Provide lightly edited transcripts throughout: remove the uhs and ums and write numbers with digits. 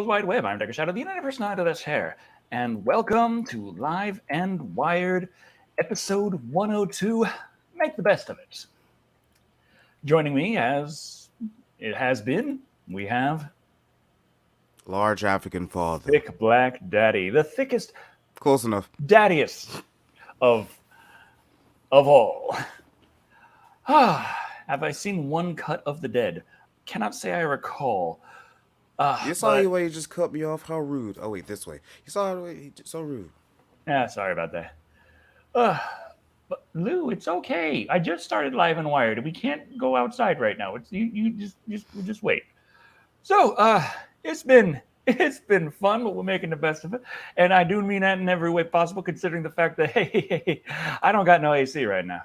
World Wide Web. I'm Decker Shadow, the United Personality that's hair. And welcome to Live and Wired, episode 102. Make the best of it. Joining me, as it has been, we have Large African father. Thick Black Daddy, the thickest, Close enough. daddiest of all. Have I seen one cut of the dead? Cannot say I recall. You saw the way you just cut me off? How rude. Oh, wait, this way. You saw the way he just so rude. Yeah, sorry about that. But Lou, it's okay. I just started Live and Wired. We can't go outside right now. It's you just wait. So, it's been fun, but we're making the best of it. And I do mean that in every way possible, considering the fact that hey, I don't got no AC right now.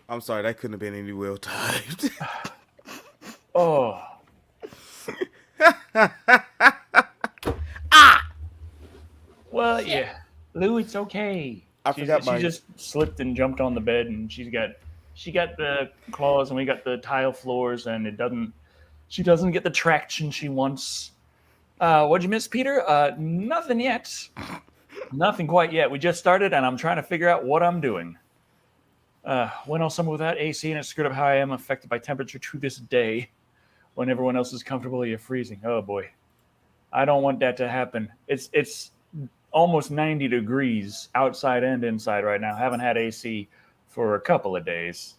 I'm sorry, that couldn't have been any well timed. Oh. Well, yeah. Lou, it's okay. She just slipped and jumped on the bed, and she got the claws, and we got the tile floors, and she doesn't get the traction she wants. What'd you miss, Peter? Nothing yet. Nothing quite yet. We just started, and I'm trying to figure out what I'm doing. Went all summer without AC, and it screwed up how I am affected by temperature to this day. When everyone else is comfortable, you're freezing. Oh boy, I don't want that to happen. It's almost 90 degrees outside and inside right now. Haven't had AC for a couple of days,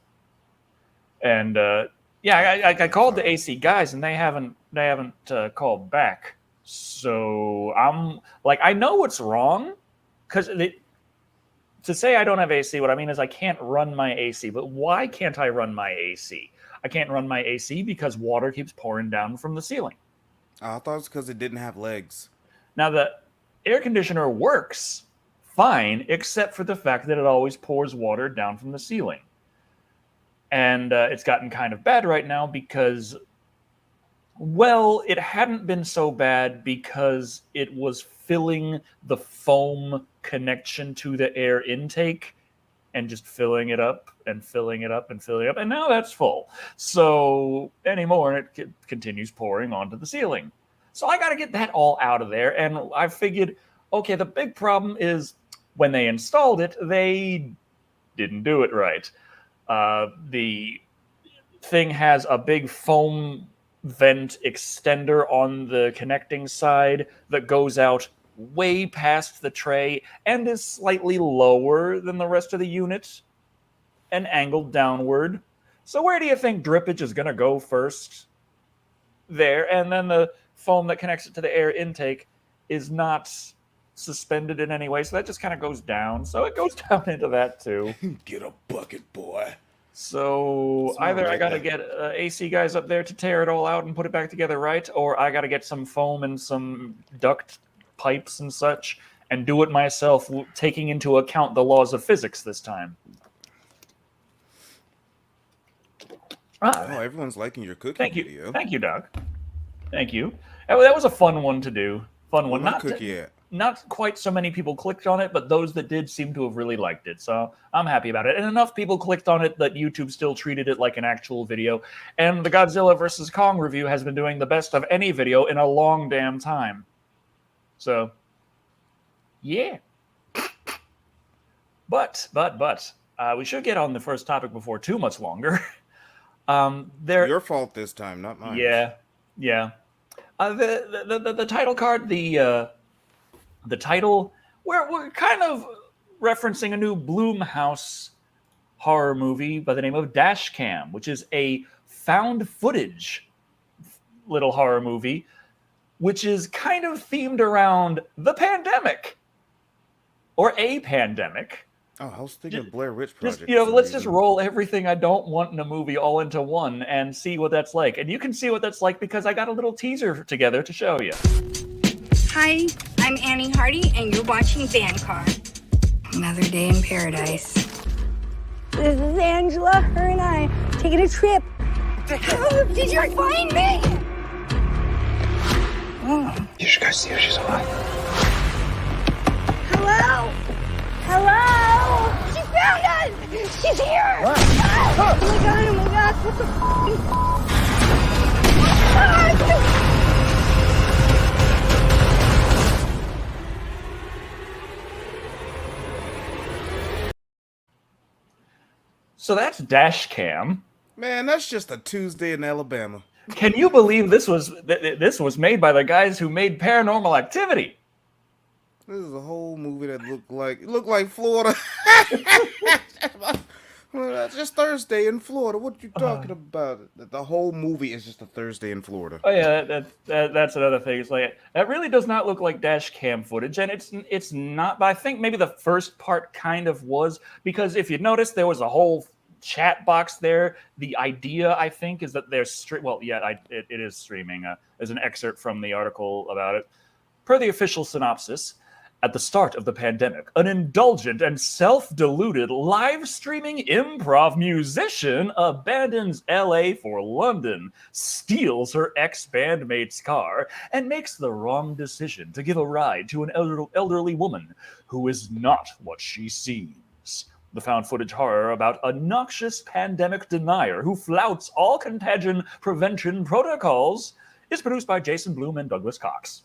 and I called the AC guys, and they haven't called back. So I'm like, I know what's wrong, because to say I don't have AC, what I mean is I can't run my AC. But why can't I run my AC? I can't run my AC because water keeps pouring down from the ceiling. I thought it was because it didn't have legs. Now, the air conditioner works fine, except for the fact that it always pours water down from the ceiling. And it's gotten kind of bad right now because, well, it hadn't been so bad because it was filling the foam connection to the air intake and just filling it up and filling it up and filling it up. And now that's full. So anymore, it continues pouring onto the ceiling. So I got to get that all out of there. And I figured, okay, the big problem is when they installed it, they didn't do it right. The thing has a big foam vent extender on the connecting side that goes out way past the tray and is slightly lower than the rest of the unit and angled downward. So where do you think drippage is going to go first? There. And then the foam that connects it to the air intake is not suspended in any way, so that just kind of goes down. So it goes down into that too. Get a bucket, boy. So either I got to get AC guys up there to tear it all out and put it back together right, or I got to get some foam and some duct pipes and such and do it myself, taking into account the laws of physics this time. Oh, everyone's liking your cooking video. Thank you, Doc. Thank you. That was a fun one to do. Fun one. Not quite so many people clicked on it, but those that did seem to have really liked it. So I'm happy about it. And enough people clicked on it that YouTube still treated it like an actual video. And the Godzilla vs. Kong review has been doing the best of any video in a long damn time. So, yeah. But, we should get on the first topic before too much longer. Your fault this time, not mine. Yeah. The title card, the title, we're kind of referencing a new Blumhouse horror movie by the name of Dashcam, which is a found footage little horror movie, which is kind of themed around the pandemic or a pandemic. Oh, I was thinking of Blair Witch Project. Let's just roll everything I don't want in a movie all into one and see what that's like. And you can see what that's like because I got a little teaser together to show you. Hi, I'm Annie Hardy, and you're watching Vanguard. Another day in paradise. This is Angela. Her and I taking a trip. Oh, did you find me? Oh. You should go see if she's alive. Hello? Hello? found us! She's here! Ah! Oh my god, what the So that's dash cam. Man, that's just a Tuesday in Alabama. Can you believe this was made by the guys who made Paranormal Activity? This is a whole movie that looked like Florida. Well, just Thursday in Florida. What you talking about? The whole movie is just a Thursday in Florida. Oh yeah, that's another thing. It's like that really does not look like dash cam footage, and it's not. But I think maybe the first part kind of was, because if you notice, there was a whole chat box there. The idea, I think, is that there's it is streaming. There's an excerpt from the article about it. Per the official synopsis, at the start of the pandemic, an indulgent and self-deluded live streaming improv musician abandons LA for London, steals her ex-bandmate's car, and makes the wrong decision to give a ride to an elderly woman who is not what she seems. The found footage horror about a noxious pandemic denier who flouts all contagion prevention protocols is produced by Jason Blum and Douglas Cox.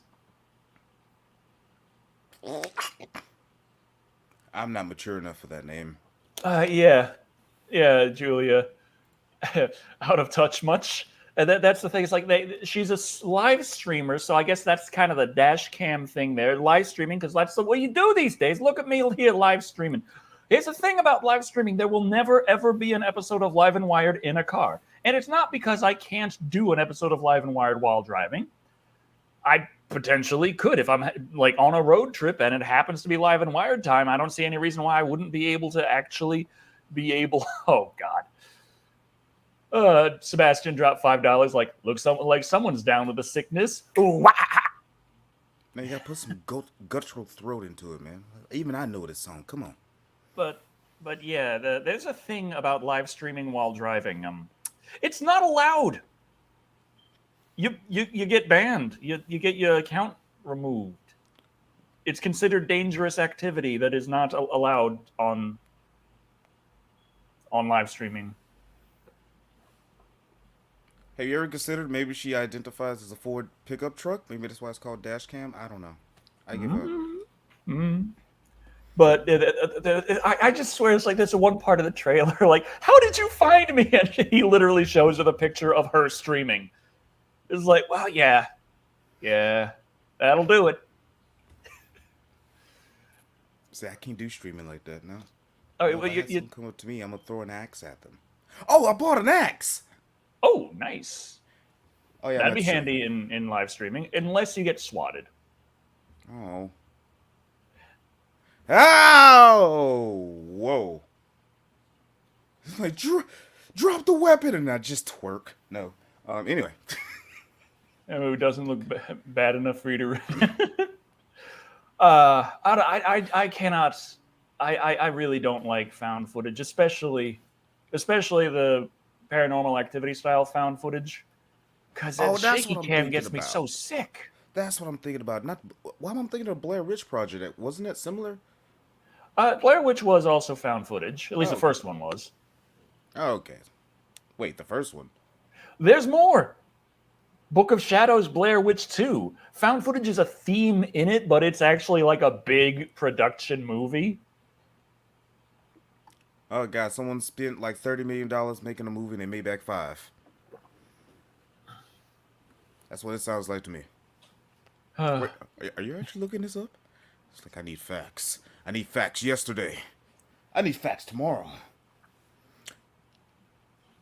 I'm not mature enough for that name. Yeah, Julia. Out of touch much. And that's the thing. It's like she's a live streamer, so I guess that's kind of the dash cam thing there. Live streaming, because that's the way you do these days. Look at me here live streaming. Here's the thing about live streaming. There will never, ever be an episode of Live and Wired in a car. And it's not because I can't do an episode of Live and Wired while driving. I potentially could if I'm like on a road trip and it happens to be Live and Wired time. I don't see any reason why I wouldn't be able to actually be able. Oh God. Sebastian dropped $5. Like someone's down with a sickness. Ooh, wah! Man, you gotta put some guttural throat into it, man. Even I know this song. Come on. But yeah, there's a thing about live streaming while driving. It's not allowed. You get banned. You get your account removed. It's considered dangerous activity that is not allowed on live streaming. Have you ever considered maybe she identifies as a Ford pickup truck? Maybe that's why it's called dash cam. I don't know. I give up. Mm-hmm. But I just swear it's like there's one part of the trailer like, how did you find me? And he literally shows her the picture of her streaming. It's like, well, yeah, that'll do it. See, I can't do streaming like that, no. Oh, well, you come up to me, I'm gonna throw an axe at them. Oh, I bought an axe. Oh, nice. Oh yeah, that'd be handy in live streaming, unless you get swatted. Oh. Oh! Whoa. It's like, drop the weapon and not just twerk. No. Anyway. It doesn't look bad enough for you to... I cannot... I really don't like found footage, especially the Paranormal Activity style found footage. Because that shaky cam gets me so sick. That's what I'm thinking about. Why am I thinking of Blair Witch Project? Wasn't that similar? Blair Witch was also found footage. At least the first one was. Okay. Wait, the first one? There's more. Book of Shadows, Blair Witch 2. Found footage is a theme in it, but it's actually like a big production movie. Oh, God. Someone spent like $30 million making a movie and they made back $5 million. That's what it sounds like to me. Wait, are you actually looking this up? It's like, I need facts. I need facts yesterday. I need facts tomorrow.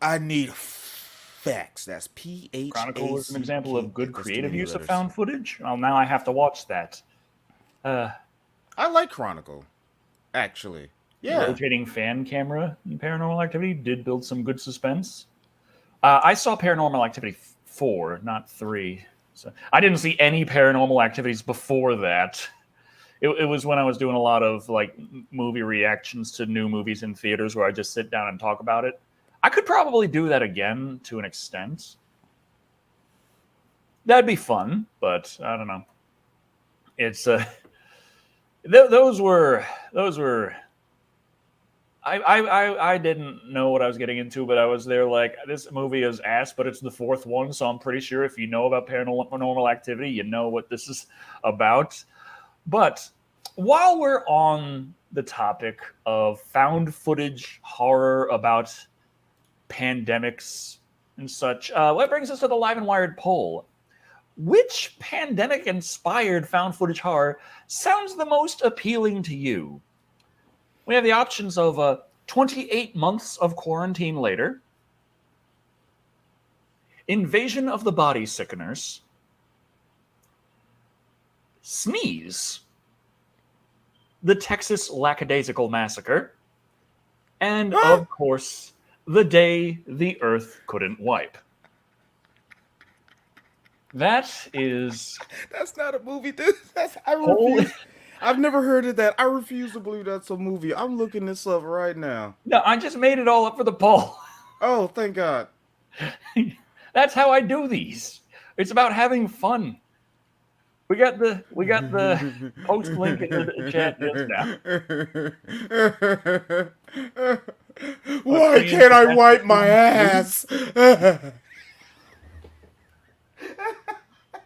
I need facts. That's PHAC. Chronicle is an example of good creative use of found footage. Well, now I have to watch that. I like Chronicle, actually. Yeah. Rotating fan camera in Paranormal Activity did build some good suspense. I saw Paranormal Activity 4, not 3. So I didn't see any Paranormal Activities before that. It was when I was doing a lot of like movie reactions to new movies in theaters where I just sit down and talk about it. I could probably do that again to an extent. That'd be fun, but I don't know. It's those were I didn't know what I was getting into, but I was there like, this movie is ass, but it's the fourth one, so I'm pretty sure if you know about Paranormal Activity, you know what this is about. But while we're on the topic of found footage horror about pandemics and such, what brings us to the Live and Wired poll. Which pandemic-inspired found footage horror sounds the most appealing to you? We have the options of 28 months of quarantine later, Invasion of the Body Sickeners, Sneeze, the Texas Lackadaisical Massacre, and, of course, The Day the Earth Couldn't Wipe. That is... That's not a movie, dude. I refuse. I've never heard of that. I refuse to believe that's a movie. I'm looking this up right now. No, I just made it all up for the poll. Oh, thank God. That's how I do these. It's about having fun. We got the post link in the chat just now. Why can't I wipe my ass?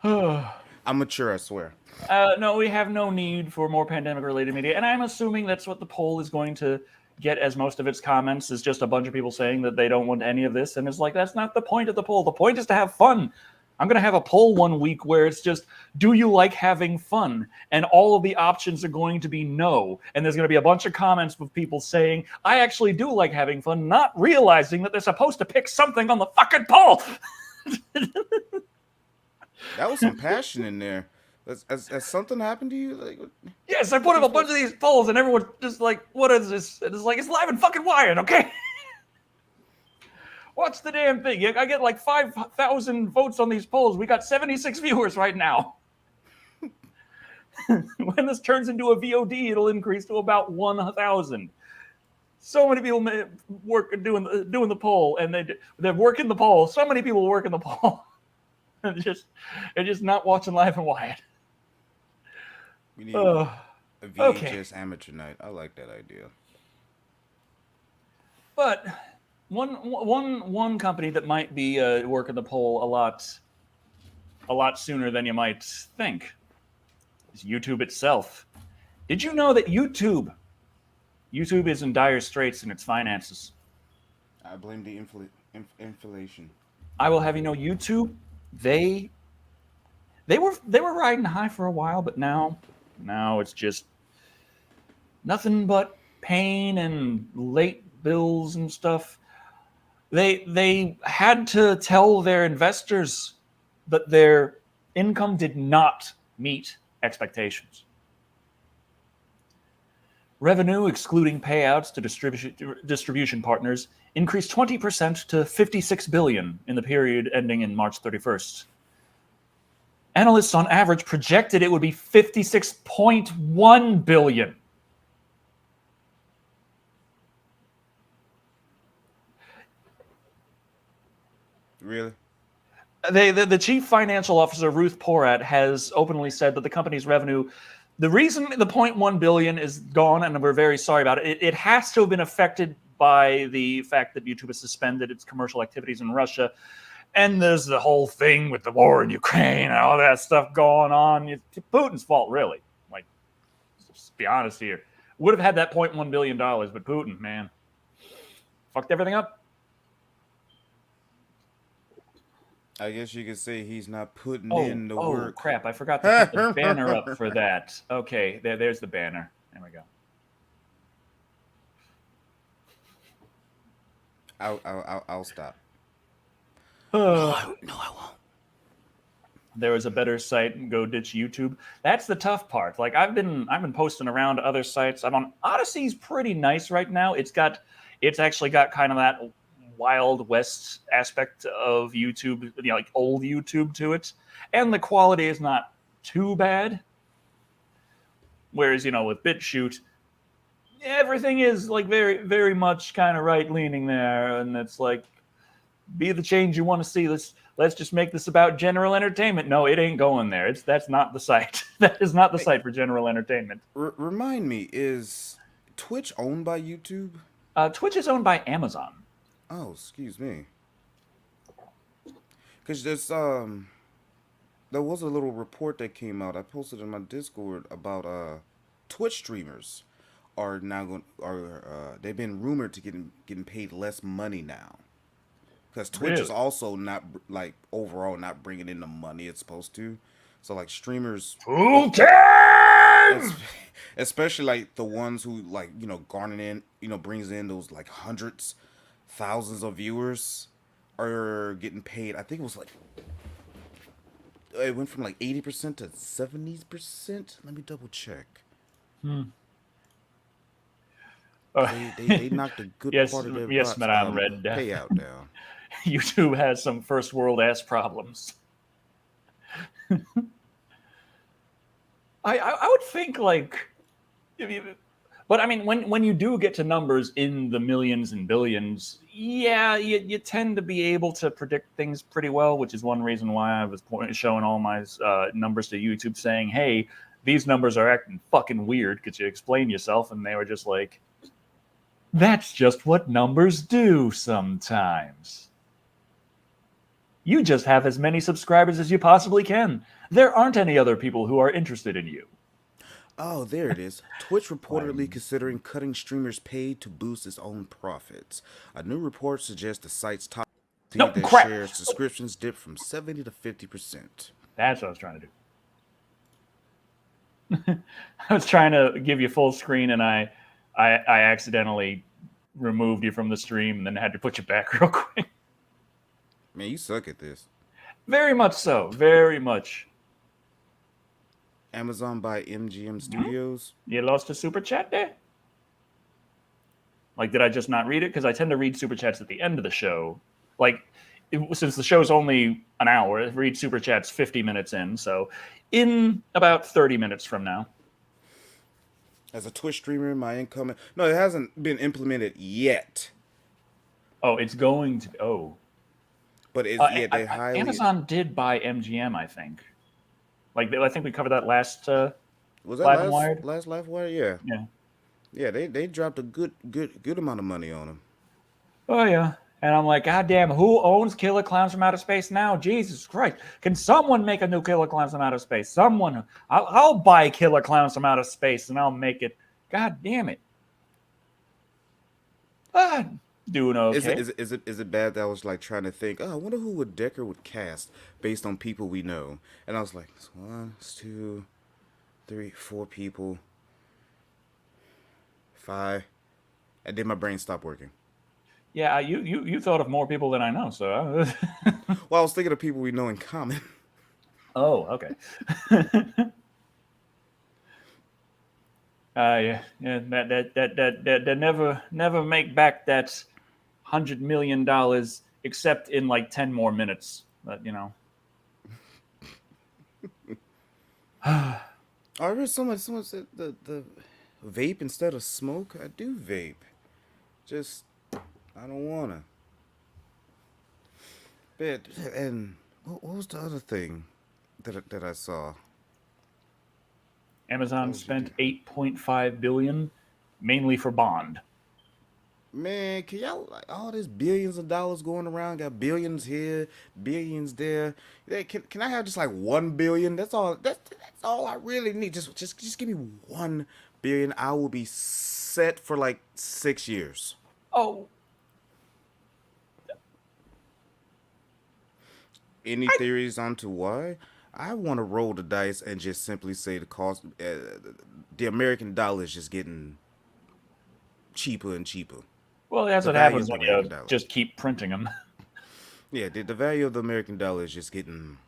I'm mature, I swear. No, we have no need for more pandemic-related media, and I'm assuming that's what the poll is going to get as most of its comments is just a bunch of people saying that they don't want any of this, and it's like, that's not the point of the poll. The point is to have fun. I'm going to have a poll one week where it's just, do you like having fun? And all of the options are going to be no. And there's going to be a bunch of comments with people saying, I actually do like having fun, not realizing that they're supposed to pick something on the fucking poll. That was some passion in there. Has something happened to you? Like, yes, I put up a bunch of these polls and everyone's just like, what is this? And it's like, it's live and fucking wired, okay? Watch the damn thing. I get like 5,000 votes on these polls. We got 76 viewers right now. When this turns into a VOD, it'll increase to about 1,000. So many people work doing the poll, and they're working the poll. So many people working the poll. They're just not watching Live and Wired. We need a VHS amateur night. I like that idea. But one company that might be working the poll a lot sooner than you might think is YouTube itself. Did you know that YouTube is in dire straits in its finances? I blame the inflation. I will have you know, YouTube, they were riding high for a while, but now it's just nothing but pain and late bills and stuff. They had to tell their investors that their income did not meet expectations. Revenue, excluding payouts to distribution partners, increased 20% to $56 billion in the period ending in March 31st. Analysts on average projected it would be $56.1 billion. Really? The chief financial officer, Ruth Porat, has openly said that the company's revenue, the reason the $0.1 billion is gone, and we're very sorry about it, it has to have been affected by the fact that YouTube has suspended its commercial activities in Russia. And there's the whole thing with the war in Ukraine and all that stuff going on. It's Putin's fault, really. Like, let's be honest here. Would have had that $0.1 billion, but Putin, man, fucked everything up. I guess you could say he's not putting in the work. Oh, crap. I forgot to put the banner up for that. Okay, there's the banner. There we go. I'll stop. No, I won't. There was a better site. Go ditch YouTube. That's the tough part. Like, I've been posting around to other sites. I'm on Odyssey's pretty nice right now. It's actually got kind of that Wild West aspect of YouTube, like old YouTube to it, and the quality is not too bad. Whereas, with BitChute, everything is like very, very much kind of right leaning there, and it's like, be the change you want to see. Let's just make this about general entertainment. No, it ain't going there. That's not the site. That is not the site for general entertainment. Remind me, is Twitch owned by YouTube? Twitch is owned by Amazon. Oh, excuse me. Because there was a little report that came out. I posted in my Discord about Twitch streamers are now going they've been rumored to getting paid less money now. Because Twitch is Really? also not like overall not bringing in the money it's supposed to. So like streamers, Full time. es- especially like the ones who like garner in brings in those like hundreds, thousands of viewers, are getting paid. I think it was like it went from like 80% to 70%. Let me double check. They knocked a good Yes, part of their yes, Madame Red. payout down. YouTube has some first world ass problems. I would think like, but I mean, when you do get to numbers in the millions and billions, yeah, you tend to be able to predict things pretty well, which is one reason why I was showing all my numbers to YouTube, saying, "Hey, these numbers are acting fucking weird. Could you explain yourself?" And they were just like, "That's just what numbers do sometimes. You just have as many subscribers as you possibly can. There aren't any other people who are interested in you." Oh, there it is. Twitch reportedly considering cutting streamers' pay to boost its own profits. A new report suggests the site's top No, that crap. shares subscriptions dipped from 70 to 50%. That's what I was trying to do. I was trying to give you full screen, and I accidentally removed you from the stream, and then had to put you back real quick. Man, you suck at this. Very much so. Very much. Amazon by MGM Studios. You lost a super chat there? Like, did I just not read it? Because I tend to read super chats at the end of the show. Like, since the show's only an hour, I read super chats 50 minutes in. So, in about 30 minutes from now. As a Twitch streamer, my income... No, it hasn't been implemented yet. Oh, it's going to... Oh. But it's, they highly... Amazon did buy MGM, I think. Like, I think we covered that last... was that last Live Wire? Yeah. Yeah. Yeah, they dropped a good amount of money on them. Oh, yeah. And I'm like, God damn, who owns Killer Clowns from Outer Space now? Jesus Christ. Can someone make a new Killer Clowns from Outer Space? Someone. I'll buy Killer Clowns from Outer Space and I'll make it. God damn it. Doing okay. Is it bad that I was like trying to think, I wonder who Decker would cast based on people we know? And I was like, it's 1, 2, 3, 4 people. 5. And then my brain stopped working. Yeah, you thought of more people than I know, so... Well, I was thinking of people we know in common. Oh, okay. Yeah, that never make back that $100 million except in like 10 more minutes. But I heard someone said the vape instead of smoke. I do vape. Just I don't wanna. But and what was the other thing that I saw? Amazon spent $8.5 billion, mainly for Bond. Man, can y'all like all this billions of dollars going around? Got billions here, billions there. Can I have just like 1 billion? That's all. That's all I really need. Just give me 1 billion. I will be set for like 6 years. Oh. Any theories onto why? I want to roll the dice and just simply say the cost. The American dollar is just getting cheaper and cheaper. Well, that's what happens when you just keep printing them. Yeah, the value of the American dollar is just getting...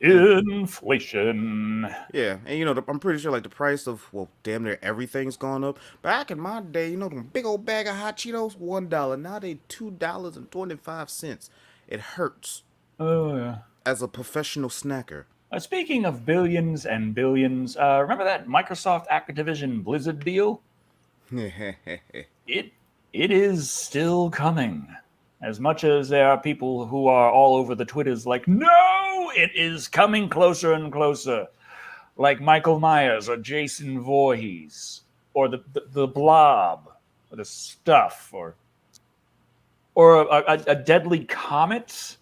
Inflation. Yeah, and I'm pretty sure like the price of, well, damn near everything's gone up. Back in my day, the big old bag of hot Cheetos, $1. Now they $2.25. It hurts. Oh, yeah. As a professional snacker. Speaking of billions and billions, remember that Microsoft Activision Blizzard deal? It is still coming. As much as there are people who are all over the Twitters like, no, it is coming closer and closer. Like Michael Myers or Jason Voorhees or the Blob this stuff, or a deadly comet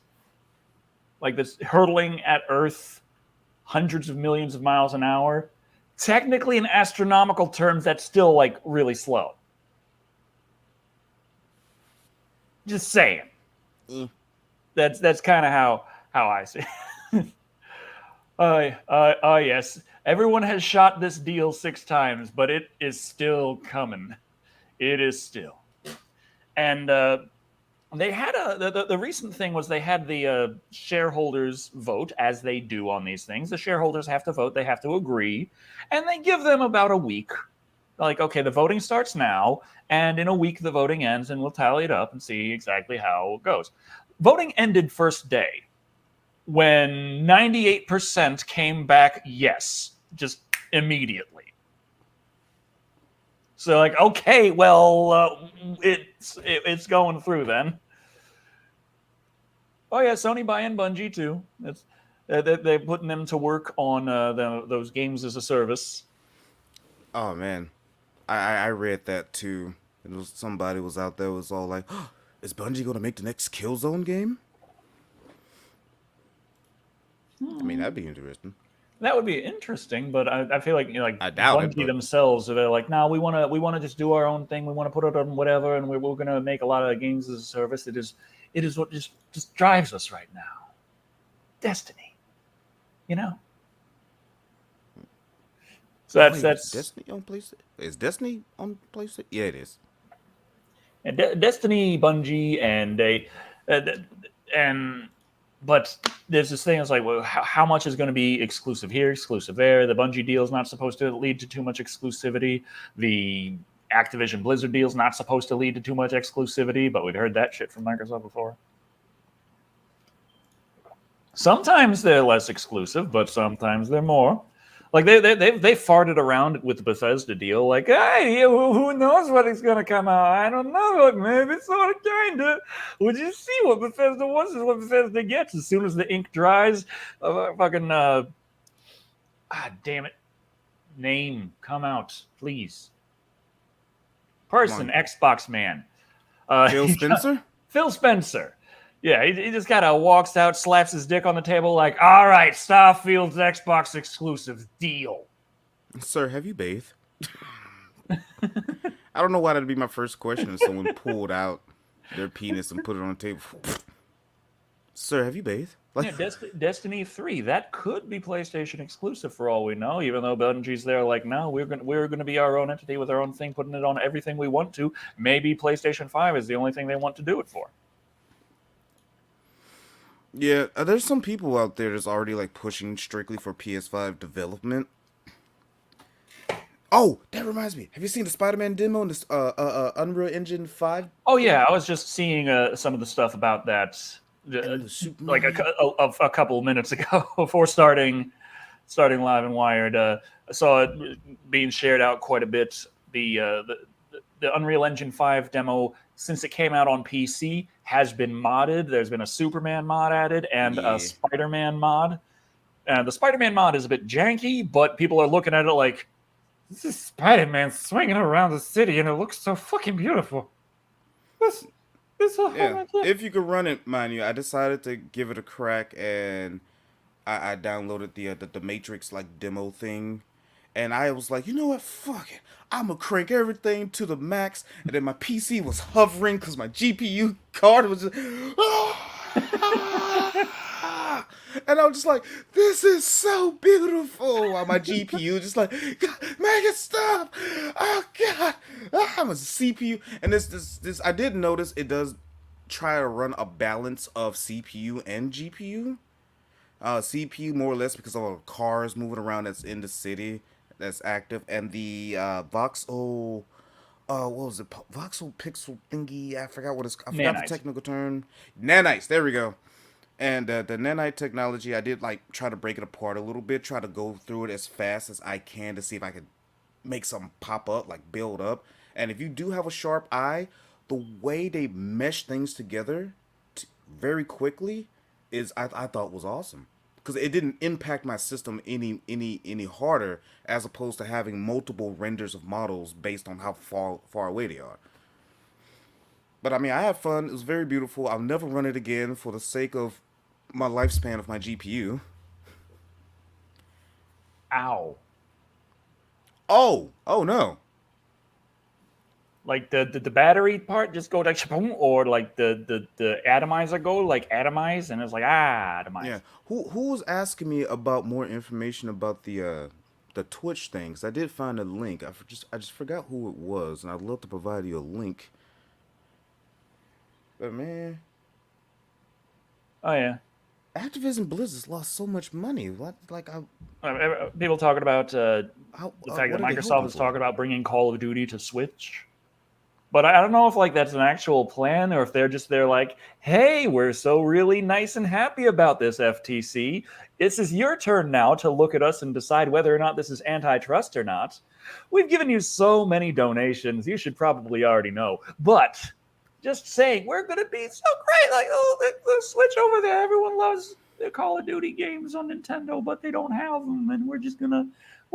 like this hurtling at Earth hundreds of millions of miles an hour. Technically, in astronomical terms, that's still like really slow. Just saying. That's kind of how I see it. Yes. Everyone has shot this deal 6 times, but it is still coming. It is still. And they had the recent thing was they had the shareholders vote, as they do on these things. The shareholders have to vote. They have to agree. And they give them about a week. Like, okay, the voting starts now, and in a week the voting ends, and we'll tally it up and see exactly how it goes. Voting ended first day when 98% came back yes, just immediately. So like, okay, well, it's going through then. Oh yeah, Sony buying Bungie too. They're putting them to work on those games as a service. Oh man, I read that too. It was somebody was out there was all like, oh, "Is Bungie gonna make the next Killzone game?" I mean, that'd be interesting. That would be interesting, but I feel like I doubt it, Bungie but themselves, they're like, no, we want to just do our own thing. We want to put it on whatever, and we're going to make a lot of games as a service. It is what just drives us right now. Destiny, you know. So that's Destiny on PlayStation. Is Destiny on PlayStation? Yeah, it is. and Destiny, Bungie, and but there's this thing. It's like, well, how much is going to be exclusive here, exclusive there? The Bungie deal is not supposed to lead to too much exclusivity. The Activision Blizzard deal is not supposed to lead to too much exclusivity, but we'd heard that shit from Microsoft before. Sometimes they're less exclusive, but sometimes they're more. Like they farted around with the Bethesda deal, like, hey, who knows what is going to come out? I don't know, like, maybe sort of, kinda. Would you see what Bethesda wants is what Bethesda gets as soon as the ink dries? Damn it, name come out, please. Person, Xbox man, Phil Spencer. Phil Spencer. Yeah, he just kind of walks out, slaps his dick on the table, like, all right, Starfield's Xbox exclusive deal. Sir, have you bathed? I don't know why that'd be my first question if someone pulled out their penis and put it on the table. Sir, have you bathed? Yeah, Destiny 3, that could be PlayStation exclusive for all we know, even though Bungie's there like, no, we're gonna be our own entity with our own thing, putting it on everything we want to. Maybe PlayStation 5 is the only thing they want to do it for. Yeah, there's some people out there that's already like pushing strictly for PS5 development. Oh, that reminds me. Have you seen the Spider-Man demo in this Unreal Engine 5? Oh yeah, I was just seeing some of the stuff about that, like a couple of minutes ago before starting live and Wired. I saw it being shared out quite a bit. The Unreal Engine 5 demo, since it came out on PC, has been modded. There's been a Superman mod added and a Spider-Man mod. The Spider-Man mod is a bit janky, but people are looking at it like, this is Spider-Man swinging around the city, and it looks so fucking beautiful. If you could run it, mind you, I decided to give it a crack, and I downloaded the Matrix like demo thing. And I was like, you know what? Fuck it. I'm going to crank everything to the max. And then my PC was hovering because my GPU card was just... And I was just like, this is so beautiful. While my GPU just like, make it stop. Oh, God. I'm a CPU. And this, I did notice it does try to run a balance of CPU and GPU. CPU more or less because of all the cars moving around that's in the city. That's active, and the voxel, what was it? Voxel pixel thingy. I forgot the technical term. Nanites. There we go. And the nanite technology, I did like try to break it apart a little bit, try to go through it as fast as I can to see if I could make something pop up, like build up. And if you do have a sharp eye, the way they mesh things together very quickly is I thought was awesome. Because it didn't impact my system any harder, as opposed to having multiple renders of models based on how far away they are. But I mean, I had fun. It was very beautiful. I'll never run it again for the sake of my lifespan of my GPU. Ow. Oh no. Like the battery part just go like shaboom, or like the atomizer go like atomize, and it's like Yeah. atomize. Who was asking me about more information about the Twitch things? I did find a link. I just forgot who it was, and I'd love to provide you a link. But man, Oh yeah. Activision Blizzard's lost so much money. What People talking about how the fact that what are they Microsoft hoping is for? talking about bringing Call of Duty to Switch. But I don't know if like that's an actual plan or if they're like, hey, we're so really nice and happy about this FTC. This is your turn now to look at us and decide whether or not this is antitrust or not. We've given you so many donations, you should probably already know. But just saying, we're gonna be so great. Like, oh, the Switch over there, everyone loves the Call of Duty games on Nintendo, but they don't have them, and we're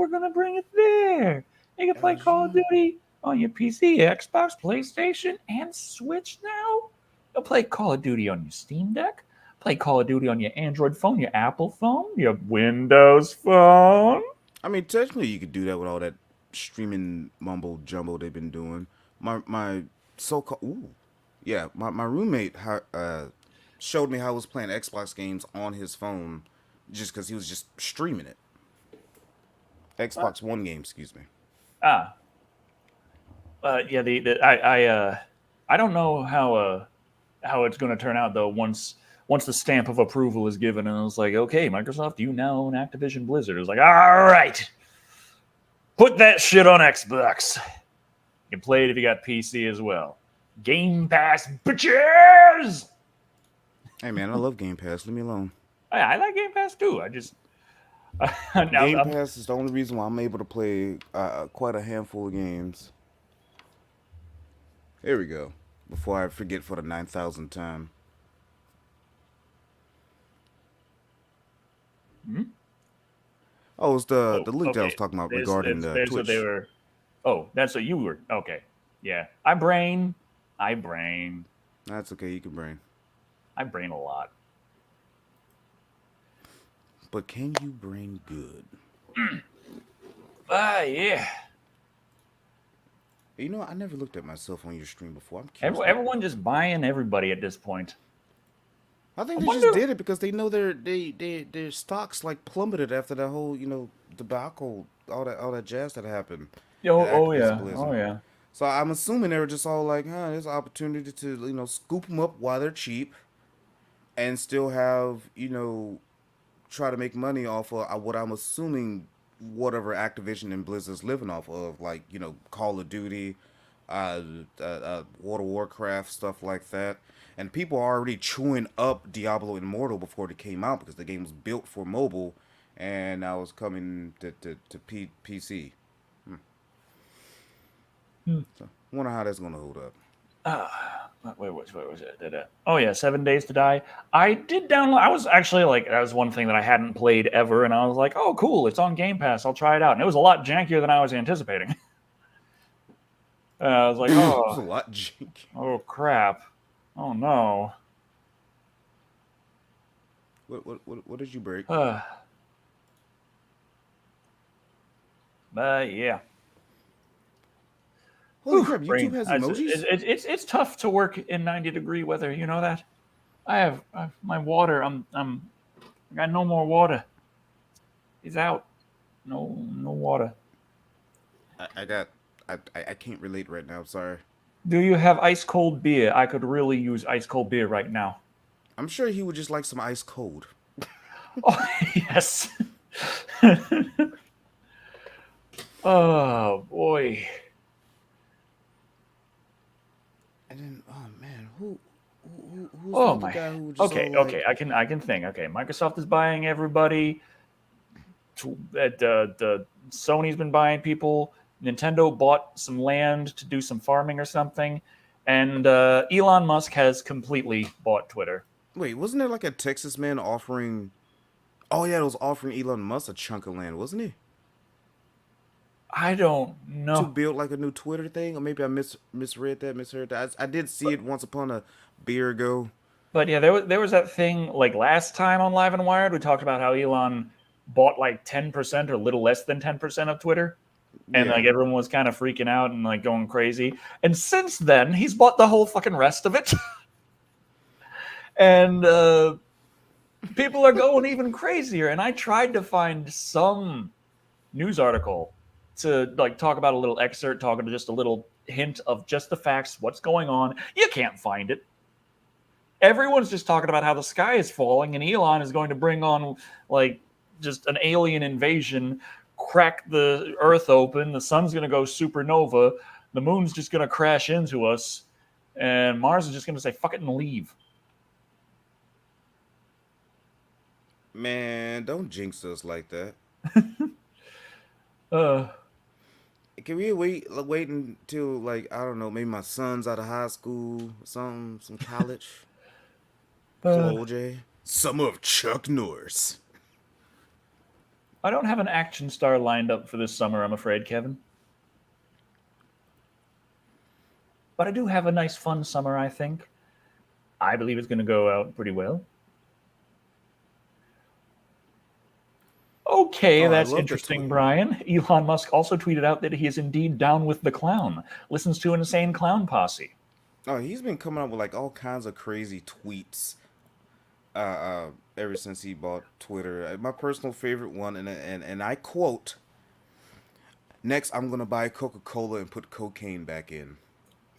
gonna bring it there. You can play Call of LG. Duty on your PC, Xbox, PlayStation, and Switch now. You'll play Call of Duty on your Steam Deck, play Call of Duty on your Android phone, your Apple phone, your Windows phone. I mean, technically, you could do that with all that streaming mumbo jumbo they've been doing. My so called my roommate showed me how he was playing Xbox games on his phone, just because he was just streaming it. Xbox One game, excuse me. Ah, yeah. I don't know how it's going to turn out though. Once the stamp of approval is given, and it's like, okay, Microsoft, you now own Activision Blizzard. It's like, all right, put that shit on Xbox. You can play it if you got PC as well. Game Pass, bitches. Hey man, I love Game Pass. Leave me alone. I like Game Pass too. I just now Game Pass is the only reason why I'm able to play quite a handful of games. Here we go. Before I forget for the 9,000th time. Oh, it's the link that I was okay. talking about regarding the There's what they Twitch. were. Oh, that's what you were. Okay, yeah. I brain That's okay, you can brain. I brain a lot. But can you brain good? Yeah. You know, I never looked at myself on your stream before. I'm curious. Everyone just buying everybody at this point. I think I they just wonder. did it because they know their stocks like plummeted after that whole debacle, all that jazz that happened at Oh Activision yeah. Oh Blizzard. yeah. So I'm assuming they were just all like, huh, there's an opportunity to scoop them up while they're cheap, and still have try to make money off of what I'm assuming whatever Activision and Blizzard's living off of, like Call of Duty, uh, World of Warcraft, stuff like that. And people are already chewing up Diablo Immortal before it came out because the game was built for mobile, and now it's coming to PC. So, wonder how that's gonna hold up. Wait, what was it? Oh yeah, 7 Days to Die. I did download. I was actually like, that was one thing that I hadn't played ever, and I was like, oh cool, it's on Game Pass. I'll try it out, and it was a lot jankier than I was anticipating. I was like, It's a oh, lot janky. oh crap, oh no. What did you break? Yeah. Holy Whew, crap! YouTube brain. has emojis. It's tough to work in 90-degree weather. You know that. I have my water. I got no more water. He's out. No water. I got. I can't relate right now. Sorry. Do you have ice cold beer? I could really use ice cold beer right now. I'm sure he would just like some ice cold. Oh yes. Oh boy. And then, oh man, who's Oh the my. guy who just Okay. all like, Okay. I can think. Okay. Microsoft is buying everybody. The Sony's been buying people. Nintendo bought some land to do some farming or something, and Elon Musk has completely bought Twitter. wait, wasn't there like a Texas man offering? Oh yeah, it was offering Elon Musk a chunk of land, wasn't he? I don't to know. build like a new Twitter thing, or maybe I misread that, misheard that. I did see it once upon a beer ago. But yeah, there was that thing like last time on Live and Wired. We talked about how Elon bought like 10% or a little less than 10% of Twitter, and Yeah, like everyone was kind of freaking out and like going crazy. And since then, he's bought the whole fucking rest of it, and people are going even crazier. And I tried to find some news article to like talk about a little excerpt, talking to just a little hint of just the facts, what's going on. You can't find it. Everyone's just talking about how the sky is falling and Elon is going to bring on like just an alien invasion, crack the earth open, the sun's going to go supernova, the moon's just going to crash into us, and Mars is just going to say fuck it and leave. man, don't jinx us like that. Uh, Can we wait until like I don't know, maybe my son's out of high school, some college, some uh, OJ, some of Chuck Norris. I don't have an action star lined up for this summer, I'm afraid, Kevin. But I do have a nice, fun summer, I think. I believe it's going to go out pretty well. Okay, Oh, I that's love the interesting, tweet. Brian. Elon Musk also tweeted out that he is indeed down with the clown, listens to an insane clown posse. Oh, he's been coming up with like all kinds of crazy tweets. Ever since he bought Twitter, my personal favorite one, and I quote: "Next, I'm gonna buy Coca-Cola and put cocaine back in."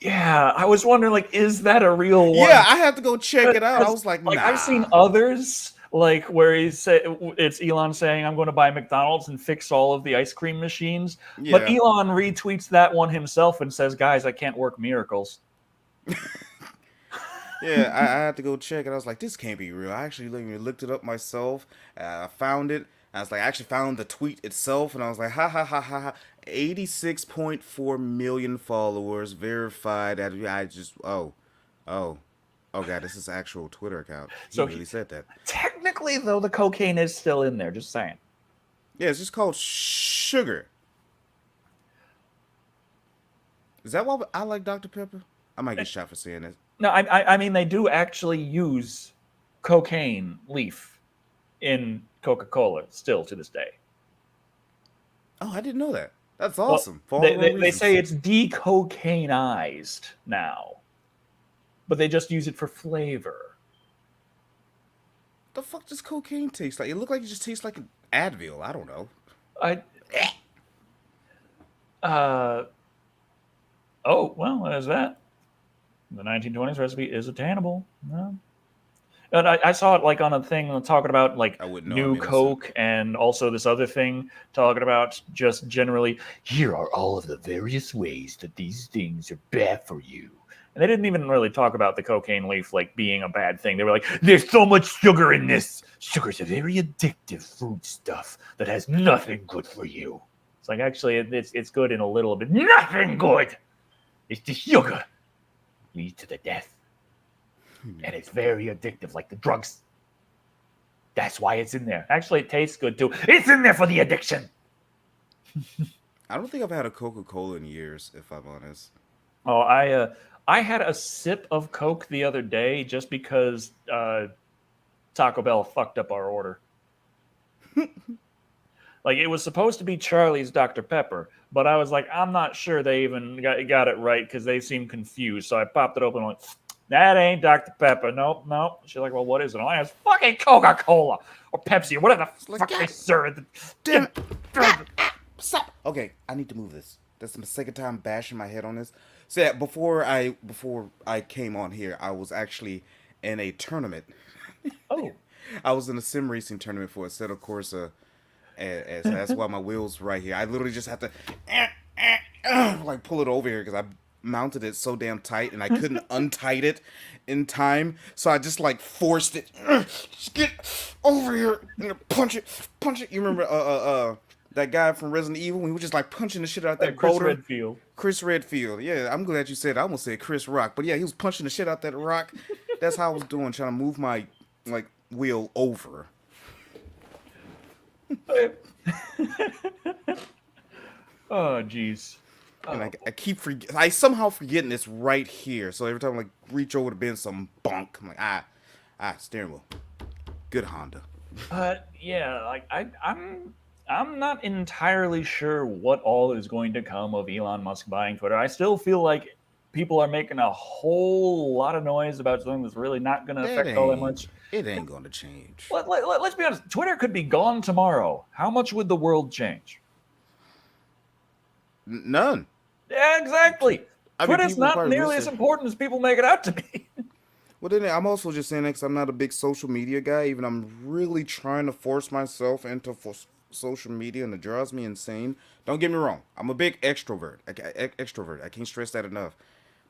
Yeah, I was wondering, like, is that a real Yeah, one? I had to go check it out. I Because, was like, like, I've seen nah. others, like, where he said it's Elon saying, I'm going to buy McDonald's and fix all of the ice cream machines. But Yeah, Elon retweets that one himself and says, guys, I can't work miracles. yeah, I had to go check it. I was like, this can't be real. I actually looked it up myself. I found it. I was like, I actually found the tweet itself, and I was like, ha ha ha ha ha. 86.4 million followers verified. I just oh oh god, this is actual Twitter account. He So really said that. technically, though, the cocaine is still in there, just saying. Yeah, it's just called sugar. Is that why I like Dr. Pepper? I might get shot for saying this. No, I mean, they do actually use cocaine leaf in Coca-Cola still to this day. Oh, I didn't know that. That's Well, awesome. For all they, the wrong they, they say reasons. it's decocainized now, but they just use it for flavor. The fuck does cocaine taste like? It looked like it just tastes like an Advil. I don't know. I uh oh well, there's that. The 1920s recipe is attainable. No. And I saw it like on a thing talking about like I wouldn't know. I'm new innocent. Coke and also this other thing talking about just generally here are all of the various ways that these things are bad for you. And they didn't even really talk about the cocaine leaf like being a bad thing. They were like, there's so much sugar in this. Sugar's a very addictive food stuff that has nothing good for you. It's like actually it's good in a little bit. Nothing good. It's the sugar leads to the death. And it's very addictive, like the drugs. That's why it's in there. Actually, it tastes good too. It's in there for the addiction. I don't think I've had a Coca-Cola in years, if I'm honest. Oh, I had a sip of Coke the other day just because Taco Bell fucked up our order. Like it was supposed to be Charlie's Dr. Pepper, but I was like, I'm not sure they even got it right because they seemed confused. So I popped it open and went, that ain't Dr. Pepper. Nope, nope. She's like, well, what is it? Oh, it's fucking Coca-Cola or Pepsi or whatever the like, fuck God they serve. damn it. Stop. Okay, I need to move this. That's the second time bashing my head on this. So yeah, before I came on here, I was actually in a tournament. Oh, I was in a sim racing tournament for a set of Corsa, and so that's why my wheels right here. I literally just have to like pull it over here because I mounted it so damn tight and I couldn't untight it in time, so I just like forced it. Just get over here and punch it. You remember that guy from Resident Evil when he was just like punching the shit out that Chris boulder? Redfield. Chris Redfield. Yeah, I'm glad you said. I almost said Chris Rock, but yeah, he was punching the shit out that rock. That's how I was doing, trying to move my like wheel over. Oh, jeez. And Oh. I somehow forgetting it's right here. So every time I like reach over to bend some bunk, I'm like, steering wheel. Good Honda. Yeah, like I'm not entirely sure what all is going to come of Elon Musk buying Twitter. I still feel like people are making a whole lot of noise about something that's really not going to That affect all that ain't much. it ain't gonna change. Let's be honest. Twitter could be gone tomorrow. How much would the world change? None. Yeah, exactly. I mean, Twitter's people not probably will nearly as say. important as people make it out to be. Well, then I'm also just saying that 'cause I'm not a big social media guy. Even I'm really trying to force myself into social media, and it drives me insane. Don't get me wrong. I'm a big extrovert. Extrovert. I can't stress that enough.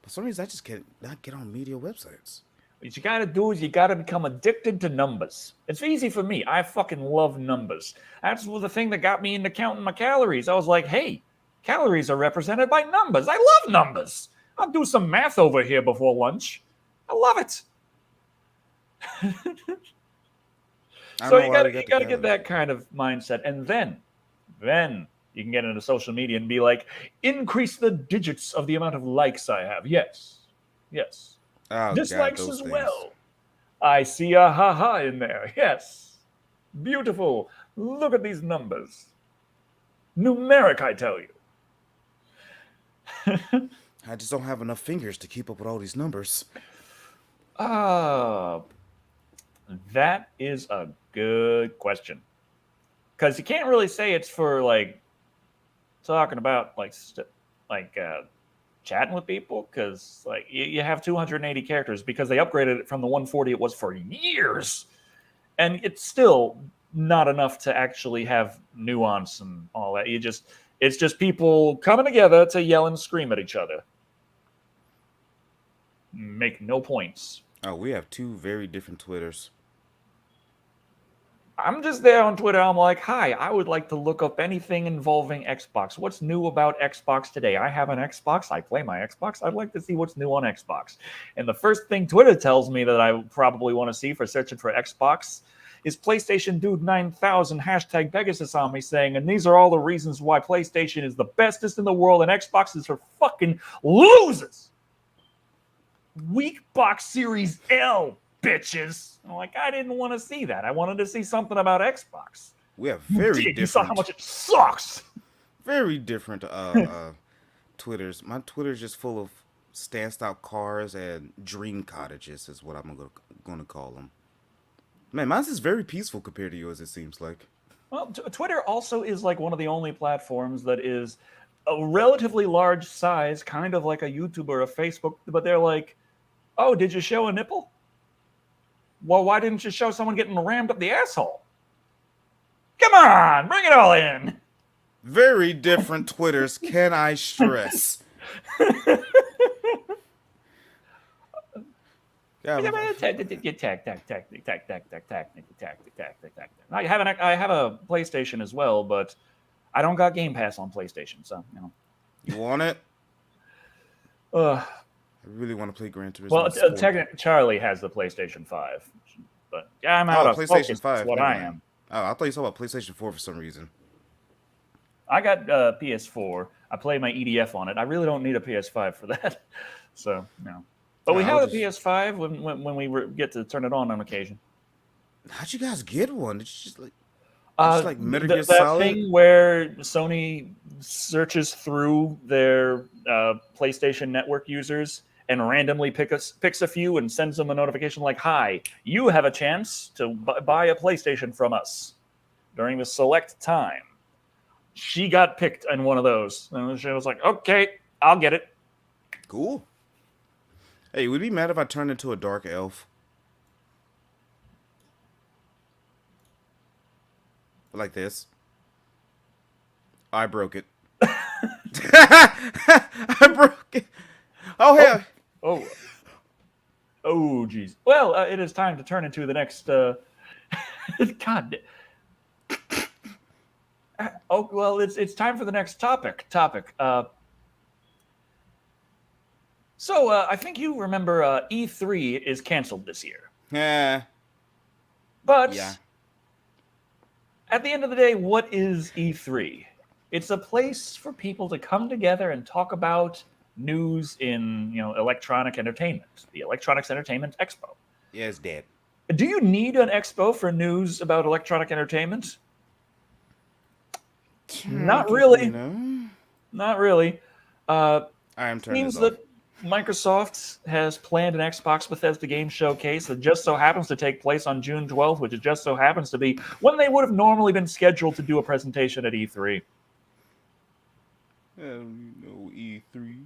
But for some reason, I just can't not get on media websites. What you got to do is you got to become addicted to numbers. It's easy for me. I fucking love numbers. That's the thing that got me into counting my calories. I was like, hey, calories are represented by numbers. I love numbers. I'll do some math over here before lunch. I love it. I don't So know why they got you the got to get calories. that kind of mindset, and then you can get into social media and be like, increase the digits of the amount of likes I have. Yes, Oh God, dislikes those as things. well. I see a haha in there. Yes. Beautiful. Look at these numbers. Numeric, I tell you. I just don't have enough fingers to keep up with all these numbers. Ah, that is a good question. Because you can't really say it's for like talking about like chatting with people. Because like you have 280 characters because they upgraded it from the 140 it was for years, and it's still not enough to actually have nuance and all that. It's just people coming together to yell and scream at each other. Make no points. Oh, we have two very different Twitters. I'm just there on Twitter. I'm like, hi, I would like to look up anything involving Xbox. What's new about Xbox today? I have an Xbox. I play my Xbox. I'd like to see what's new on Xbox. And the first thing Twitter tells me that I probably want to see for searching for Xbox is PlayStation Dude 9000 hashtag Pegasus on me saying, and these are all the reasons why PlayStation is the bestest in the world and Xbox is for fucking losers. Weak box Series L, bitches. I'm like, I didn't want to see that. I wanted to see something about Xbox. We have You very did. You saw how different, much it sucks. very different Twitters. My Twitter's just full of stanced out cars and dream cottages is what I'm gonna call them. Man, mine's is very peaceful compared to yours. It seems like. Well, Twitter also is like one of the only platforms that is a relatively large size, kind of like a YouTube or a Facebook, but they're like, oh, did you show a nipple? Well, why didn't you show someone getting rammed up the asshole? Come on, bring it all in. Very different Twitters. Can I stress? Yeah, I have a PlayStation as well, but I don't got Game Pass on PlayStation, so you know. you want it? Uh, I really want to play Gran well, Turismo Sport. Charlie has the PlayStation 5, but I'm out Oh, of focus. PlayStation That's 5. what Never I mind. am. Oh, I thought you talking about PlayStation 4 for some reason. I got PS4. I play my EDF on it. I really don't need a PS5 for that. So, no. But we I was have a just. PS5 when we get to turn it on occasion. How'd you guys get one? Did you just like Metal Gear That Solid? thing where Sony searches through their PlayStation Network users and randomly picks a few and sends them a notification like, "Hi, you have a chance to buy a PlayStation from us during the select time." She got picked in one of those, and she was like, "Okay, I'll get it." Cool. Hey, would it be mad if I turned into a dark elf? Like this. I broke it. I broke it. Oh, yeah. Oh, oh, geez. Well, it is time to turn into the next. God. Oh well, it's time for the next topic. So I think you remember E3 is canceled this year, Yeah. but Yeah. at the end of the day, what is E3? It's a place for people to come together and talk about news in electronic entertainment. The Electronics Entertainment Expo. Yeah, it's dead. Do you need an expo for news about electronic entertainment? Not Technically, really. no. Not really. Uh, I am turning Seems this off. that Microsoft has planned an Xbox Bethesda game showcase that just so happens to take place on June 12th, which just so happens to be when they would have normally been scheduled to do a presentation at E3. E3.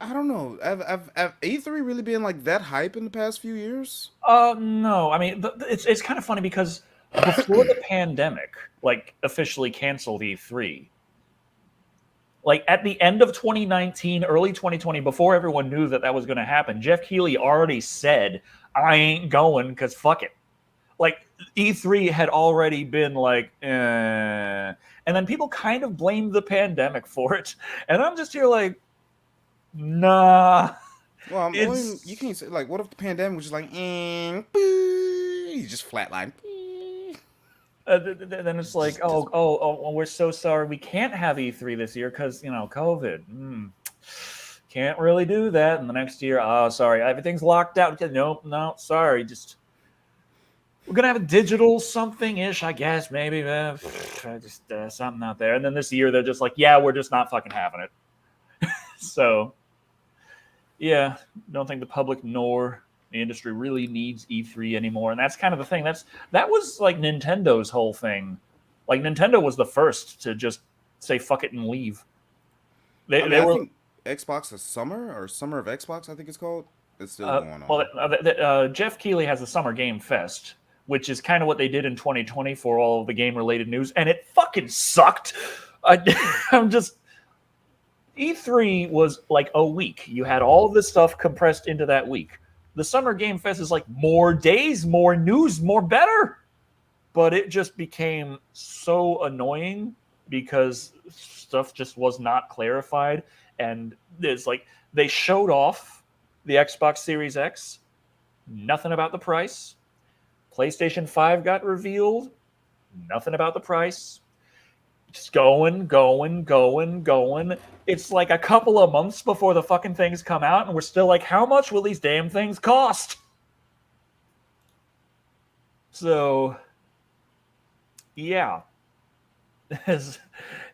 I don't know. Have E3 really been like that hype in the past few years? No. I mean, it's kind of funny because before the pandemic, like officially canceled E3, like at the end of 2019, early 2020, before everyone knew that was going to happen, Jeff Keighley already said, "I ain't going because fuck it." Like E3 had already been like, and then people kind of blamed the pandemic for it, and I'm just here like, nah, Well, you it's can't say like, what if the pandemic was just like, boo, you just flatline. then it's like, oh, we're so sorry we can't have E3 this year because COVID. Can't really do that. And the next year, oh, sorry, everything's locked out. Nope, no, sorry, just we're gonna have a digital something ish, I guess, maybe. Just something out there. And then this year they're just like, yeah, we're just not fucking having it. So yeah, don't think the public nor the industry really needs E3 anymore. And that's kind of the thing. That was like Nintendo's whole thing. Like Nintendo was the first to just say fuck it and leave. I mean, They I were think Xbox is Summer of Xbox, I think it's called. It's still going on. Jeff Keighley has the Summer Game Fest, which is kind of what they did in 2020 for all of the game-related news, and it fucking sucked. I'm just E3 was like a week. You had all this stuff compressed into that week. The Summer Game Fest is like more days, more news, more better. But it just became so annoying because stuff just was not clarified. And it's like they showed off the Xbox Series X, nothing about the price. PlayStation 5 got revealed, nothing about the price. Just going. It's like a couple of months before the fucking things come out, and we're still like, how much will these damn things cost? So, yeah, that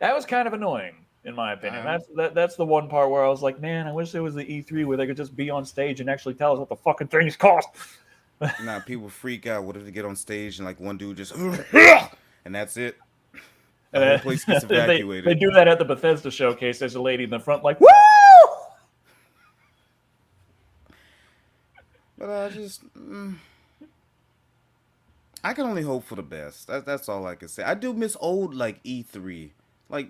was kind of annoying, in my opinion. That's the one part where I was like, man, I wish there was the E3 where they could just be on stage and actually tell us what the fucking things cost. Nah, people freak out. What if they get on stage and like one dude just and that's it? The whole place gets evacuated. They do that at the Bethesda showcase. There's a lady in the front like, woo! But I can only hope for the best. That's all I can say. I do miss old like E3, like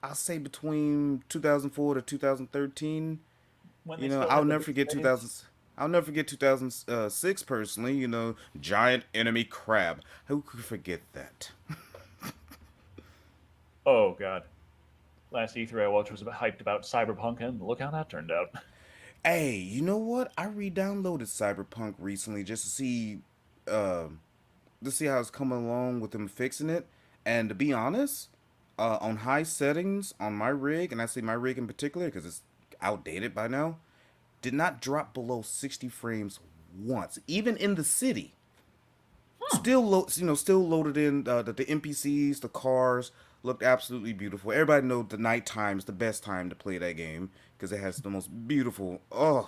I'll say between 2004 to 2013. I'll never forget 2000. I'll never forget 2006 personally. Giant enemy crab. Who could forget that? Oh god. Last E3 I watched was hyped about Cyberpunk, and look how that turned out. Hey, you know what? I re-downloaded Cyberpunk recently just uh, to see how it's coming along with them fixing it. And to be honest, on high settings on my rig, and I say my rig in particular because it's outdated by now, did not drop below 60 frames once, even in the city. Still loaded in the NPCs, the cars looked absolutely beautiful. Everybody knows the nighttime is the best time to play that game because it has the most beautiful. It